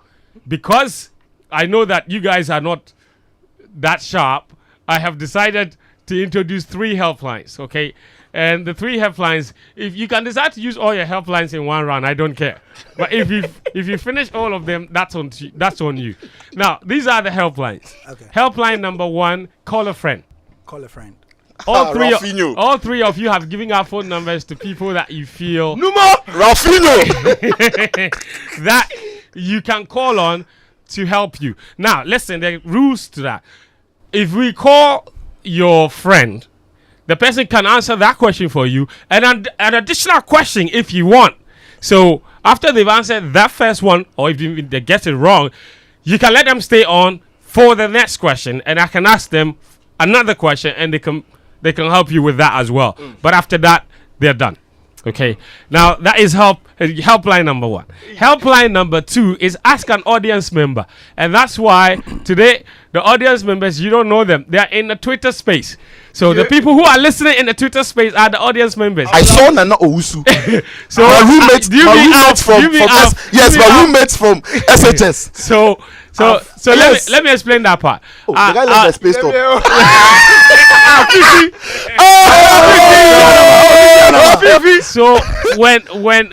because I know that you guys are not that sharp, I have decided to introduce 3 helplines, okay? And the 3 helplines, if you can decide to use all your helplines in one round, I don't care. But if you finish all of them, that's on you. Now, these are the helplines. Okay. Helpline number 1, call a friend. Call a friend. All 3 of you have given our phone numbers to people that you feel that you can call on to help you. Now, listen, there are rules to that. If we call your friend, the person can answer that question for you and an additional question if you want. So after they've answered that first one, or if they get it wrong, you can let them stay on for the next question, and I can ask them another question, and they can help you with that as well. But after that, they're done. Okay. Now that is helpline number 1. Helpline number 2 is ask an audience member, and that's why today the audience members, you don't know them. They are in the Twitter space. So the people who are listening in the Twitter space are the audience members. I saw Nana Owusu. So my roommates from SHS. So let me explain that part. The guy left the space top. So when I want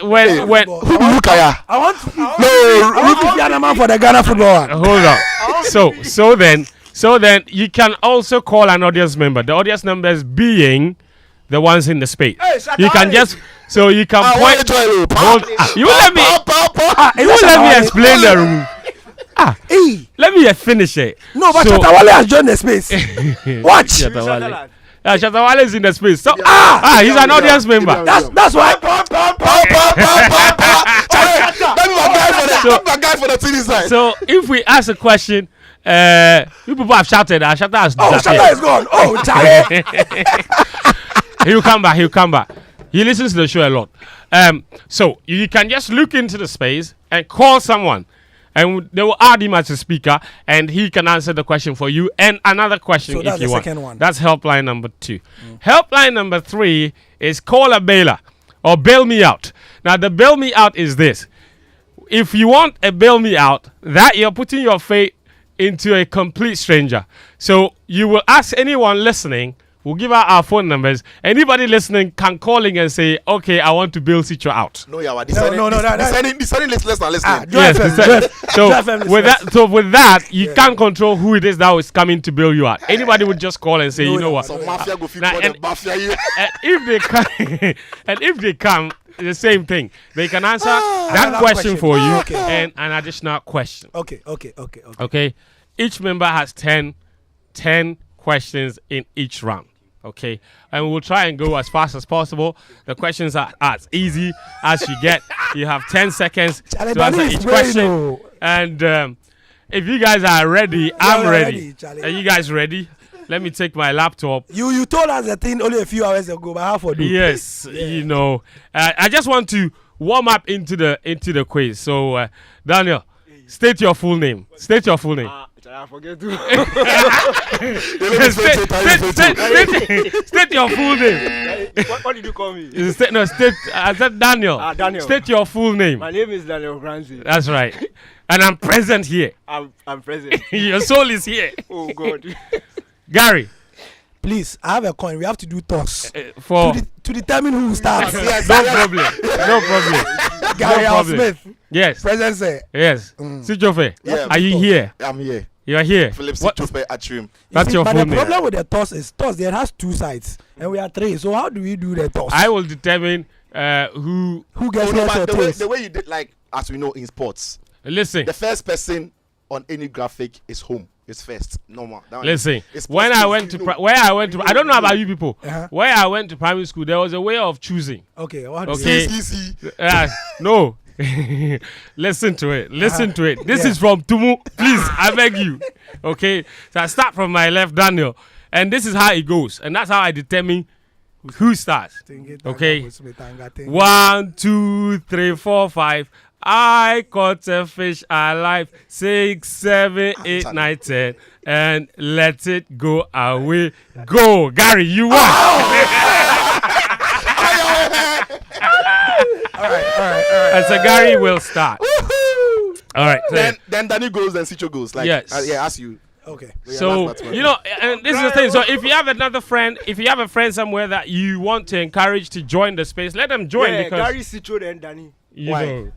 Ghana for the Ghana football. Hold on. So then you can also call an audience member. The audience members being the ones in the space. You can point. You won't let me explain the rule. Let me finish it. No, but Chatawale has joined the space. Watch. Shatawale is in the space. So he's an audience member. That's why. That's my guy for the TV side. So if we ask a question, you people have shouted. Shatta has Shatta is gone. Oh, Charlie. He'll come back. He listens to the show a lot. So you can just look into the space and call someone, and they will add him as a speaker, and he can answer the question for you and another question so if you want. Second one. That's helpline number 2. Helpline number 3 is call a bailer or bail me out. Now the bail me out is this: if you want a bail me out, that you're putting your faith into a complete stranger. So you will ask anyone listening. We'll give out our phone numbers. Anybody listening can call in and say, "Okay, I want to bail Sitcho out." No, deciding listeners are listening. So with that, you can't control who it is that is coming to bail you out. Anybody would just call and say, "You know what?" So mafia go fit for the mafia here. And if they come, the same thing. They can answer that question for you and an additional question. Okay. Each member has 10 questions in each round. Okay, and we'll try and go as fast as possible. The questions are as easy as you get. You have 10 seconds to answer each question. And if you guys are ready, I'm ready. Are you guys ready? Let me take my laptop. You told us the thing only a few hours ago, but how for do? Yes, you know. I just want to warm up into the quiz. So, Daniel, state your full name. State your full name. I forget to. State your full name. What did you call me? I said Daniel. Daniel. State your full name. My name is Daniel Granzi. That's right. And I'm present here. I'm present. Your soul is here. Oh God. Gary. Please, I have a coin. We have to do toss to determine who starts. No problem. Gary Smith. Yes. Present sir. Yes. Sitsofe. Yeah, are you here? I'm here. You are here. Philip Sitsofe Atsrim. That's your full name. But the problem with the toss is there has 2 sides and we are 3. So how do we do the toss? I will determine who gets the way you did, like as we know in sports. Listen. The first person on any graphic is home. It's first. Normal. Listen. When I went to I don't know about you people. Where I went to primary school, there was a way of choosing. Okay. No. Listen to it. This is from Tumu. Please, I beg you. Okay. So I start from my left, Daniel, and this is how it goes, and that's how I determine who starts. Okay. 1, 2, 3, 4, 5. I caught a fish alive. 6, 7, 8, 9, 10, and let it go away. Go, Gary. You won. All right. And so Gary will start. All right. So then Danny goes, then Sitcho goes. Like, yes. Ask you. Okay. So you know, and this is the thing. So if you have another friend, if you have a friend somewhere that you want to encourage to join the space, let them join because Gary, Sitcho, then Danny. Why?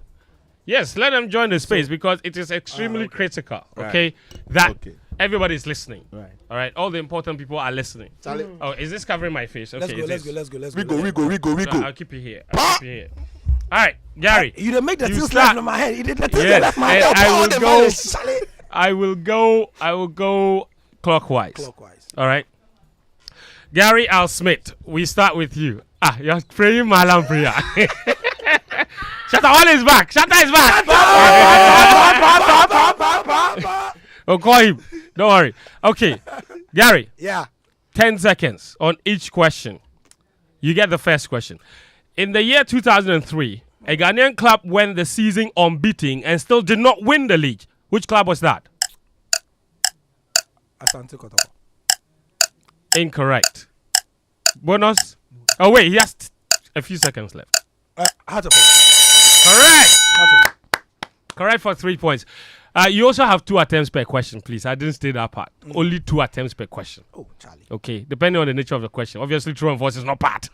Yes, let them join the space because it is extremely critical. Okay, that everybody is listening. Right. All right. All the important people are listening. Oh, is this covering my face? Okay. Let's go. We go. I'll keep it here. All right, Gary. You didn't make the things left in my head. You did the things left my head. I will go clockwise. All right. Gary Al Smith, we start with you. You're praying Malam prayer. Shatta is back. Oh, call him. Don't worry. Okay. Gary. Yeah. 10 seconds on each question. You get the first question. In the year 2003, a Ghanaian club went the season unbeaten and still did not win the league. Which club was that? Asante Kotoko. Incorrect. Bonus. Oh, wait. He has a few seconds left. Correct. Correct for 3 points. You also have 2 attempts per question, please. I didn't state that part. Only 2 attempts per question. Oh, Charlie. Okay, depending on the nature of the question. Obviously, true and false is not part.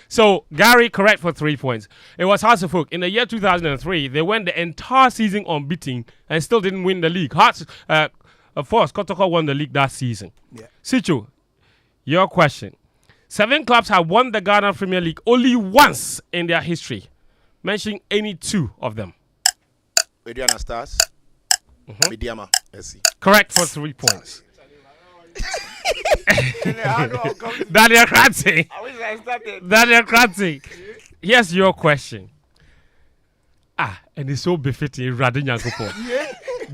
So, Gary, correct for 3 points. It was Hearts of Oak. In the year 2003, they went the entire season unbeaten and still didn't win the league. Hearts, of course, Kotoko won the league that season. Yeah. Sitcho, your question. 7 clubs have won the Ghana Premier League only once in their history. Mention any 2 of them. Mediana Stars. Mediama SC. Correct for 3 points. Daniel Koranteng. I wish I started. Daniel Koranteng. Here's your question. And it's so befitting, Radin Yankopo.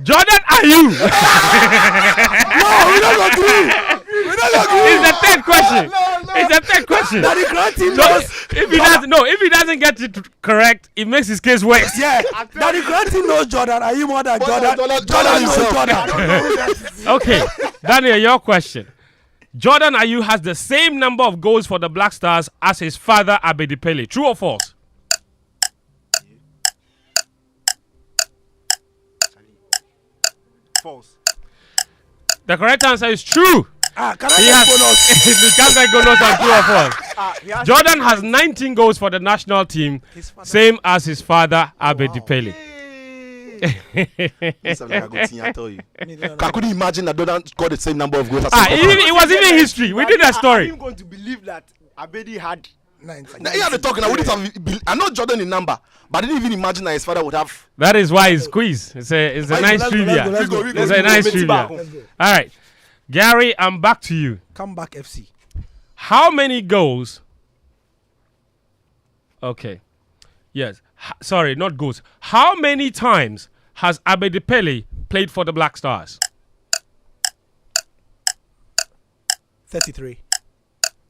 Jordan, are you? No, we don't agree. It's the third question. It's the third question. Daddy Koranteng So knows. if he doesn't get it correct, it makes his case worse. Yeah, Daddy Koranteng knows Jordan. Are you more than Jordan? Jordan knows himself. Jordan. Okay, Daniel, your question. Jordan Ayew has the same number of goals for the Black Stars as his father Abedi Pele. True or false? False. The correct answer is true. Can I He get has bonus? the Can't bonus on true or false. Jordan has 19 goals for the national team, same as his father Abedi Pele. I tell you. I couldn't imagine that Jordan got the same number of goals as It was even history. We did a story. I'm going to believe that Abedi had. Now, yeah, they're talking. I wouldn't have. I know Jordan in number, but I didn't even imagine that his father would have. That is why it's quiz. It's a nice trivia. It's a nice trivia. All right, Gary, I'm back to you. Come back, FC. How many goals? Okay. Yes. Sorry, not goals. How many times has Abedi Pele played for the Black Stars? 33.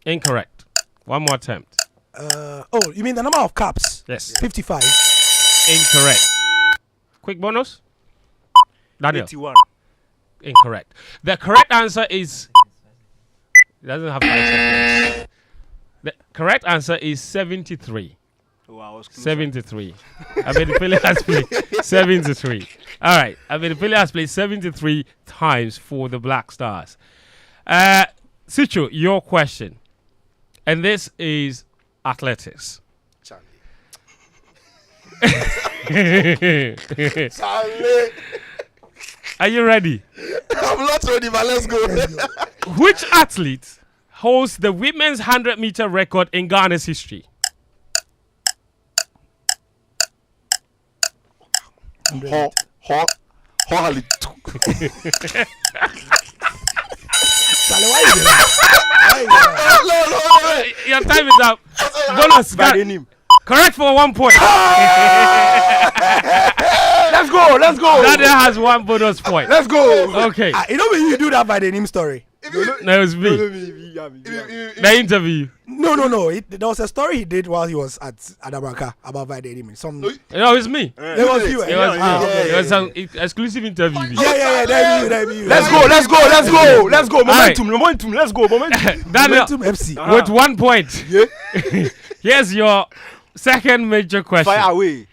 Incorrect. One more attempt. You mean the number of caps? Yes. 55. Incorrect. Quick bonus. Daniel. 81. Incorrect. The correct answer is. It doesn't have 5 seconds. The correct answer is 73. Oh, I was close. 73. Abedi Pele has played 73. All right. Abedi Pele has played 73 times for the Black Stars. Sitcho, your question. And this is athletics. Charlie. Are you ready? I'm not ready, but let's go. Which athlete holds the women's 100-meter record in Ghana's history? Charlie. No. Your time is up. Bonus. Correct for 1 point. Let's go. Daniel has 1 bonus point. Let's go. Okay. You know when you do that by the name story? No, it was me. The interview. No. There was a story he did while he was at Adabraka about by the name. No, it was me. It was you. It was me. It was an exclusive interview. Yeah. That be you. Let's go. Momentum. Let's go. Daniel, Momentum FC. with 1 point. Here's your second major question. Fire away.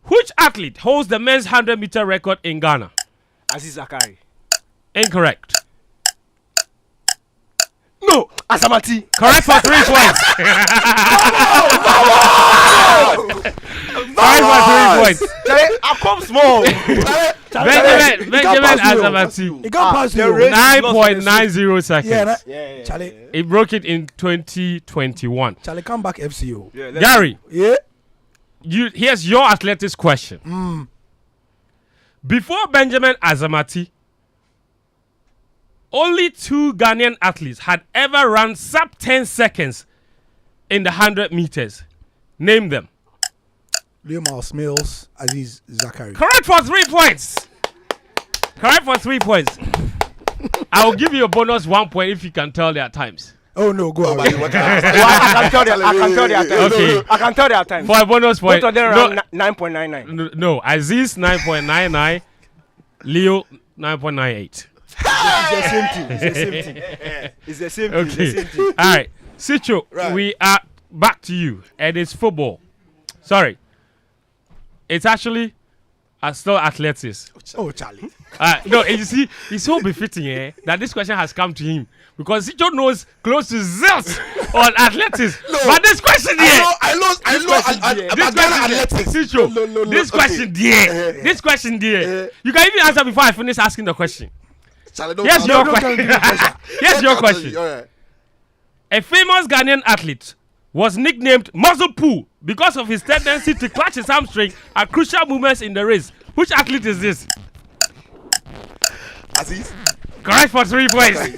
Which athlete holds the men's 100-meter record in Ghana? Aziz Zakari. Incorrect. No, Asamati. Correct for 3 points. Correct for 3 points. I come small. Benjamin Asamati. It got past you. 9.90 seconds. Yeah. Charlie. He broke it in 2021. Charlie, come back, FCO. Gary. Yeah. Here's your athletics question. Before Benjamin Asamati, only 2 Ghanaian athletes had ever run sub 10 seconds in the 100 meters. Name them. Leo Miles Mills, Aziz Zakari. Correct for 3 points. I will give you a bonus 1 point if you can tell their times. Oh no, go away. I can tell their time. Okay. I can tell their time. For a bonus point. Both of them around 9.99. No, Aziz 9.99, Leo 9.98. It's the same thing. Okay. All right. Sitcho, we are back to you. And it's football. Sorry. It's actually still athletics. Oh, Charlie. No, you see, it's so befitting that this question has come to him because Sitcho knows close to zilch on athletics. No, but this question here. I know. Sitcho, this question there. This question there. You can even answer before I finish asking the question. Here's your question. Here's your question. A famous Ghanaian athlete was nicknamed Muscle Poo because of his tendency to clutch his hamstring at crucial moments in the race. Which athlete is this? Aziz. Correct for 3 points. And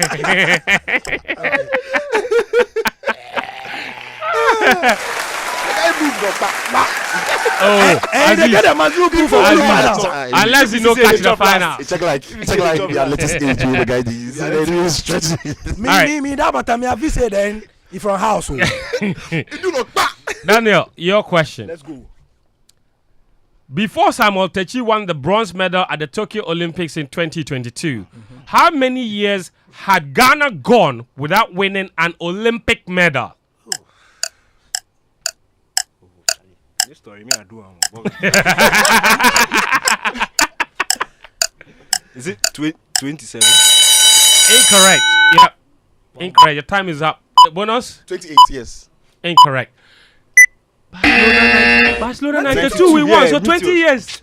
they get a Mazoo proof for the final. Unless you know catch the final. It's like the latest age to the guy. He's stretching. Me, that matter me have said then. If from house. Daniel, your question. Let's go. Before Samuel Techi won the bronze medal at the Tokyo Olympics in 2022, how many years had Ghana gone without winning an Olympic medal? This story, me I do. Is it 27? Incorrect. Yep. Incorrect. Your time is up. Bonus? 28 years. Incorrect. Barcelona 92 we won, so 20 years.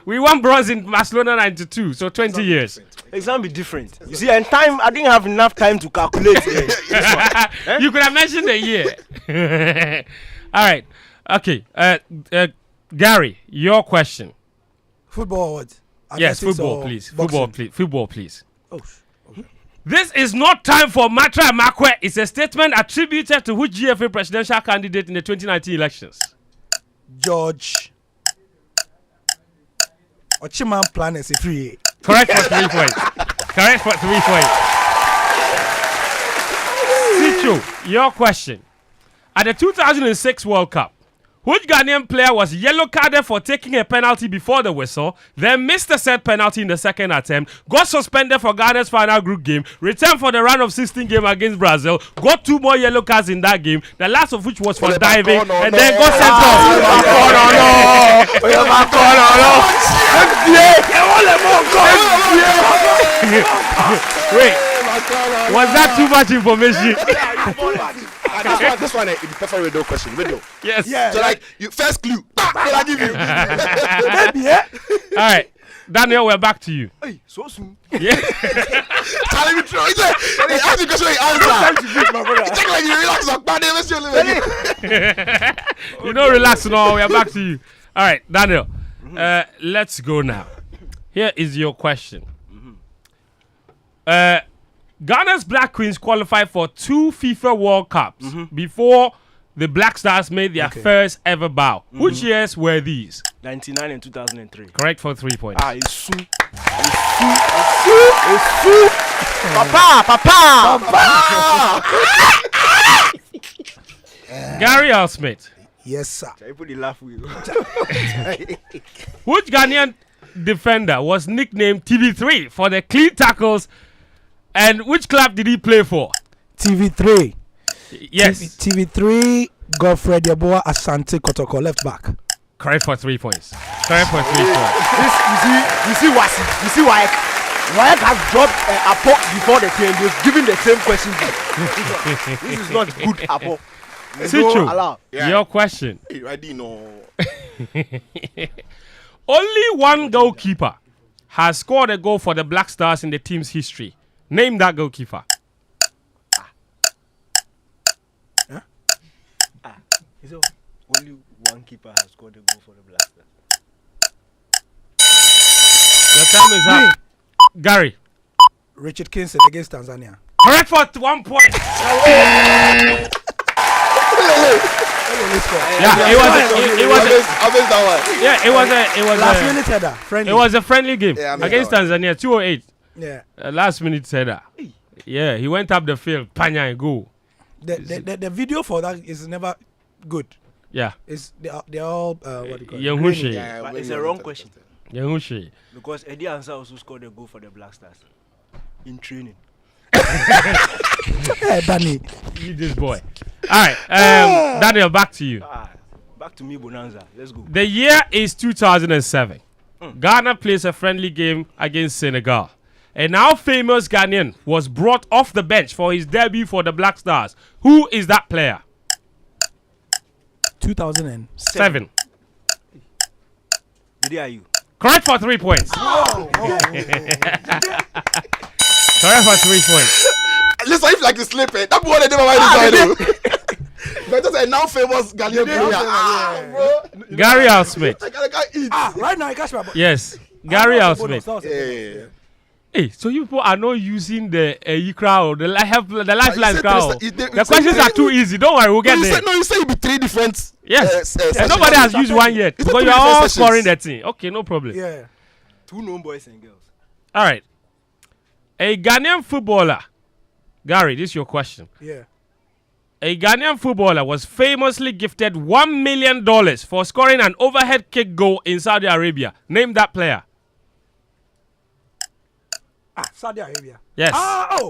We won bronze in Barcelona 92, so 20 years. It's gonna be different. You see, and time, I didn't have enough time to calculate. You could have mentioned the year. All right. Okay. Gary, your question. Football or what? Yes, Athletics football, or please. boxing? Football, please. Oh. This is not time for Matra Makwe. It's a statement attributed to which GFA presidential candidate in the 2019 elections? George Ochiman plan is a free. Correct for 3 points. Correct for 3 points. Sicho, your question. At the 2006 World Cup, which Ghanaian player was yellow carded for taking a penalty before the whistle, then missed the set penalty in the second attempt, got suspended for Ghana's final group game, returned for the round of 16 game against Brazil, got 2 more yellow cards in that game, the last of which was for diving, and then got sent off. Wait, was that too much information? This one is perfect radio question. Radio. Yes. Yeah. So like you first clue. I give you. All right, Daniel, we're back to you. Hey, so soon. Yeah. Tell me true. He asked the question, he answer. It's like you relax on bad You don't relax now. We're back to you. All right, Daniel. Let's go now. Here is your question. Ghana's Black Queens qualified for 2 FIFA World Cups before the Black Stars made their first ever bow. Which years were these? 99 and 2003. Correct for 3 points. Ah, it's Sue. It's Sue. Papa. Gary Al Smith. Yes, sir. Which Ghanaian defender was nicknamed TV3 for the clean tackles, and which club did he play for? TV3. Yes. TV3, Godfred Yeboah Asante Kotoko, left back. Correct for 3 points. Correct for 3 points. You see why Wyack has dropped a pop before the game. He's giving the same question. This is not good Apo. Sicho, your question. I didn't know. Only one goalkeeper has scored a goal for the Black Stars in the team's history. Name that goalkeeper. Only one keeper has scored a goal for the Black Stars. Your time is up. Gary. Richard Kingston against Tanzania. Correct for 1 point. It was last minute header. Friendly. It was a friendly game against right. Tanzania, 208. Yeah. Last minute header. Yeah, he went up the field, panya and go. The video for that is never good. Yeah. It's they're all what do you call it? Yahushi. But it's a wrong question. Yahushi. Because Eddie Ansah also scored a goal for the Black Stars in training. Hey, Danny. Eat this boy. All right, Daniel, back to you. Back to me, Bonanza. Let's go. The year is 2007. Ghana plays a friendly game against Senegal. A now famous Ghanaian was brought off the bench for his debut for the Black Stars. Who is that player? 2007. Did I you? Correct for 3 points. Correct for 3 points. Listen, if like you sleeping, that boy they never mind this. But that's a now famous Ghanaian player. Gary Al Smith. I can't eat. Right now I catch my. Yes. Gary Elsmith. Yeah. Hey, so you people are not using the crowd, the lifeline said crowd. three- The questions are too easy. Don't worry, we'll get there. You say it be 3 different. Yes, and sessions. nobody has used one yet It's because a you are all different sessions. scoring the team. Okay, no problem. Yeah. 2 known boys and girls. All right. A Ghanaian footballer, Gary, this is your question. Yeah. A Ghanaian footballer was famously gifted $1 million for scoring an overhead kick goal in Saudi Arabia. Name that player. Saudi Arabia. Yes.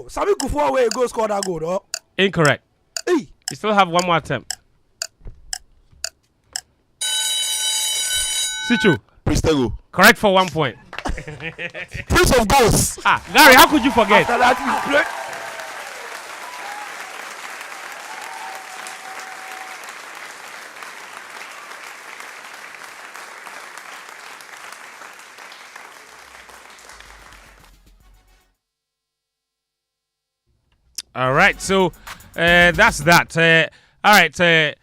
Sami Kufuor where he go score that goal, though. Incorrect. Hey. You still have one more attempt. Sichu. Pristego. Correct for 1 point. Prince of Goals. Gary, how could you forget? After that, he play. All right, so that's that. All right, a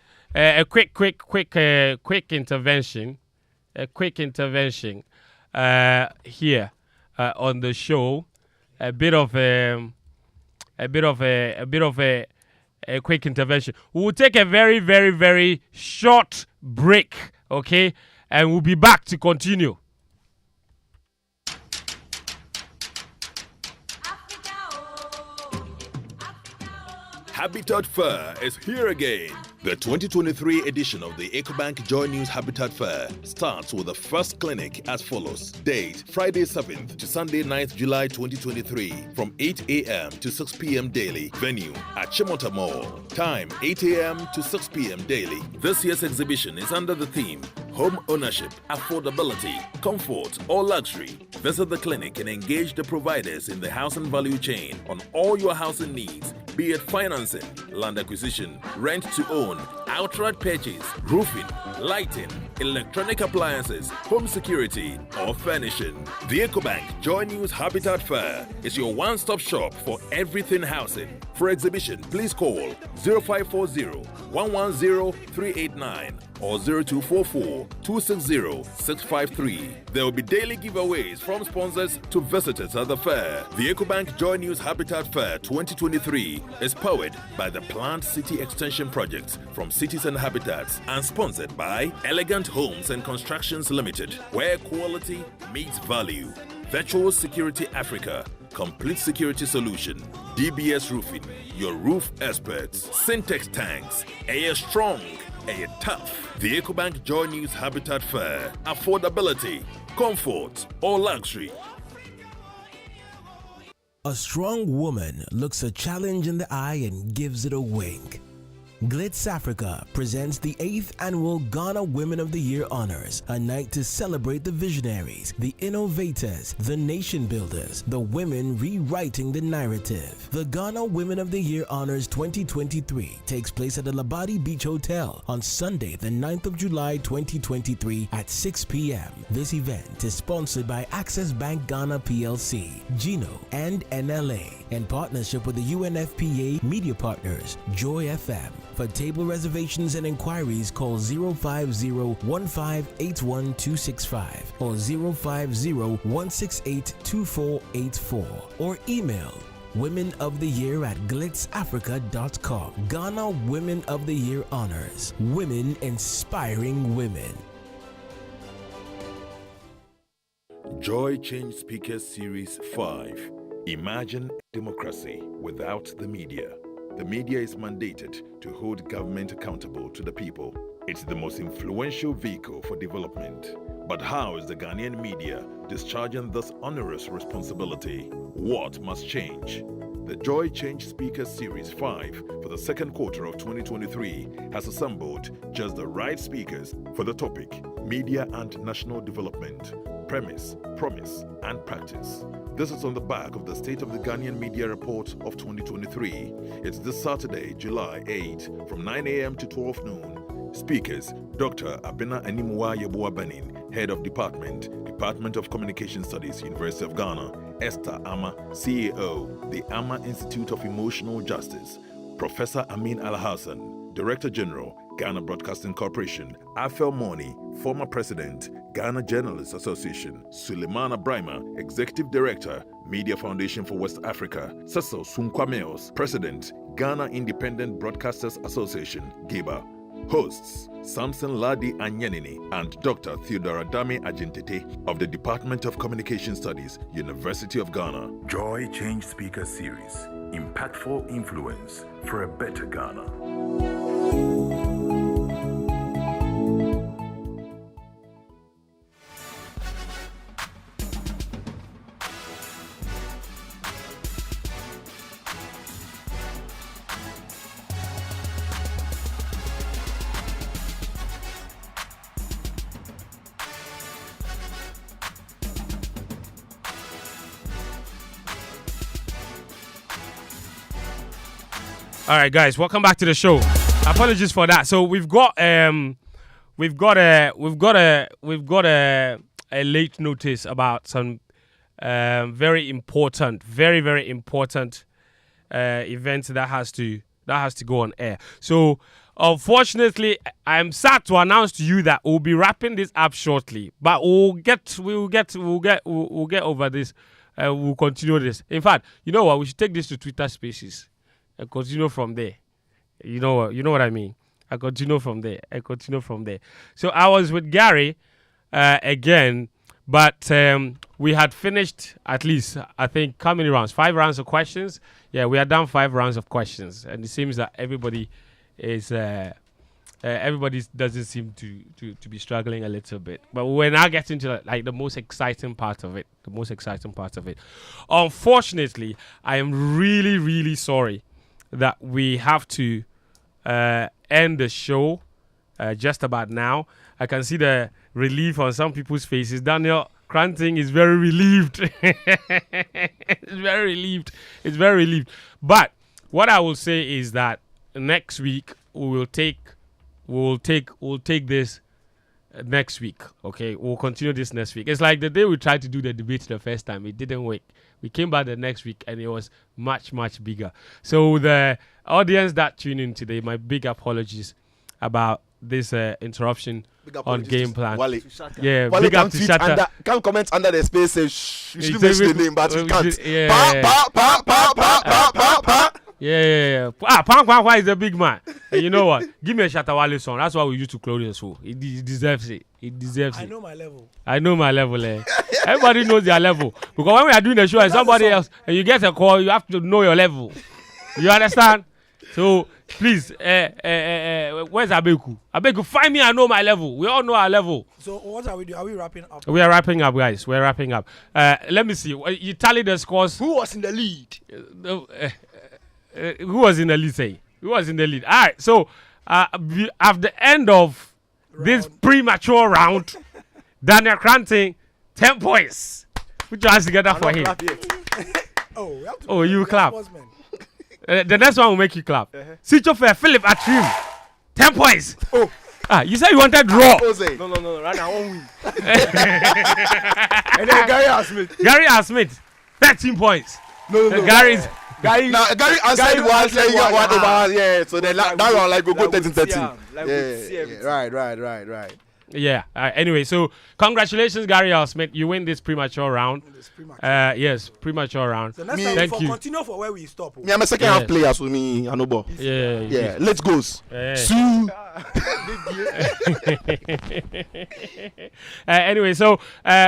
quick intervention. A quick intervention here on the show. A quick intervention. We'll take a very, very, very short break, okay? And we'll be back to continue. Habitat Fair is here again. The 2023 edition of the EcoBank Joy News Habitat Fair starts with the first clinic as follows. Date, Friday 7th to Sunday 9th July 2023 from 8 a.m. to 6 p.m. daily. Venue, at Chimota Mall. Time, 8 a.m. to 6 p.m. daily. This year's exhibition is under the theme, Home Ownership, Affordability, Comfort or Luxury. Visit the clinic and engage the providers in the housing value chain on all your housing needs, be it financing, land acquisition, rent to own, outright purchase, roofing, lighting, electronic appliances, home security, or furnishing. The EcoBank Joy News Habitat Fair is your one-stop shop for everything housing. For exhibition, please call 0540-110-389 or 0244-260-653. There will be daily giveaways from sponsors to visitors at the fair. The EcoBank Joy News Habitat Fair 2023 is powered by the Plant City Extension Project from Cities and Habitats and sponsored by Elegant Homes and Constructions Limited, where quality meets value. Virtual Security Africa, Complete Security Solution, DBS Roofing, your roof experts, Syntex Tanks, Air Strong, Air Tough. The EcoBank Joy News Habitat Fair, affordability, comfort, or luxury. A strong woman looks a challenge in the eye and gives it a wink. Glitz Africa presents the 8th annual Ghana Women of the Year Honors, a night to celebrate the visionaries, the innovators, the nation builders, the women rewriting the narrative. The Ghana Women of the Year Honors 2023 takes place at the Labadi Beach Hotel on Sunday, the 9th of July 2023 at 6 p.m. This event is sponsored by Access Bank Ghana PLC, Gino, and NLA, in partnership with the UNFPA media partners, Joy FM. For table reservations and inquiries, call 050-1581-265 or 050-168-2484 or email womenoftheyear@glitzafrica.com. Ghana Women of the Year Honors. Women inspiring women. Joy Change Speakers Series 5. Imagine democracy without the media. The media is mandated to hold government accountable to the people. It's the most influential vehicle for development. But how is the Ghanaian media discharging this onerous responsibility? What must change? The Joy Change Speakers Series 5 for the second quarter of 2023 has assembled just the right speakers for the topic, Media and National Development, Premise, Promise, and Practice. This is on the back of the State of the Ghanaian Media Report of 2023. It's this Saturday, July 8, from 9 a.m. to 12 noon. Speakers, Dr. Abena Animua Yeboah Benin, Head of Department of Communication Studies, University of Ghana. Esther Ama, CEO, the Ama Institute of Emotional Justice. Professor Amin Al-Hassan, Director General, Ghana Broadcasting Corporation, Afel Moni, former president, Ghana Journalists Association, Suleimana Brima, executive director, Media Foundation for West Africa, Cecil Sunkwameos, president, Ghana Independent Broadcasters Association, GIBA. Hosts, Samson Ladi Anyanini and Dr. Theodora Dame Ajintete of the Department of Communication Studies, University of Ghana. Joy Change Speaker Series. Impactful influence for a better Ghana. All right, guys, welcome back to the show. Apologies for that. So we've got a late notice about some very important event that has to go on air. So unfortunately, I'm sad to announce to you that we'll be wrapping this up shortly, but we'll get over this. We'll continue this. In fact, you know what? We should take this to Twitter Spaces and continue from there. You know what I mean? I continue from there. So I was with Gary again, but we had finished at least, I think, how many rounds? 5 rounds of questions. Yeah, we had done 5 rounds of questions, and it seems that everybody doesn't seem to be struggling a little bit. But we're now getting to like the most exciting part of it. Unfortunately, I am really, really sorry that we have to end the show just about now. I can see the relief on some people's faces. Daniel Koranteng is very relieved. It's very relieved. But what I will say is that next week we'll take this next week. Okay, we'll continue this next week. It's like the day we tried to do the debate the first time, it didn't work. We came back the next week and it was much, much bigger. So the audience that tuned in today, my big apologies about this interruption on game plan. Wale. Yeah, Wale big up to Shatter. Can't comment under the space. Say, you should mention the name, but you can't. Yeah. Pang is a big man. And you know what? Give me a Shatter Wale song. That's why we used to close the show. He deserves it. I know my level. Everybody knows their level. Because when we are doing the show and somebody else, and you get a call, you have to know your level. You understand? So, please, where's Abeku? Abeku, find me, I know my level. We all know our level. So, what are we doing? Are we wrapping up? We are wrapping up, guys. We're wrapping up. Let me see. You tally the scores. Who was in the lead? Who was in the lead, say? Who was in the lead? All right. So, at the end of this premature round, Daniel Koranteng, 10 points. Put your hands together for him. You clap. The next one will make you clap. Sitsofe Philip Atsrim, 10 points. You said you wanted draw. No. Right now, I won't win. And then Gary Smith, 13 points. No. Gary answered one, saying you got one over. Yeah, so then that one like we go 13. Right. Yeah. Anyway, so congratulations, Gary Smith. You win this premature round. Yes, premature round. So next time we continue for where we stop. Me, I'm a second half player, so me, Anobo. Yeah. Let's go. Anyway, so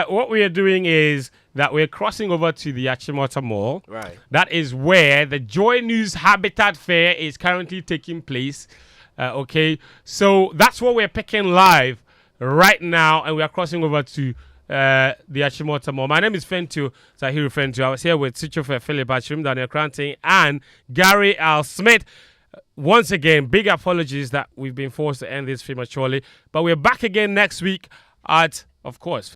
what we are doing is that we're crossing over to the Achimota Mall. Right. That is where the Joy News Habitat Fair is currently taking place. Okay, so that's what we're picking live right now, and we are crossing over to the Achimota Mall. My name is Fentuo Tahiru Fentuo. I was here with Sitsofe Philip, Atsrim Daniel Koranteng, and Gary Smith. Once again, big apologies that we've been forced to end this prematurely, but we're back again next week at, of course,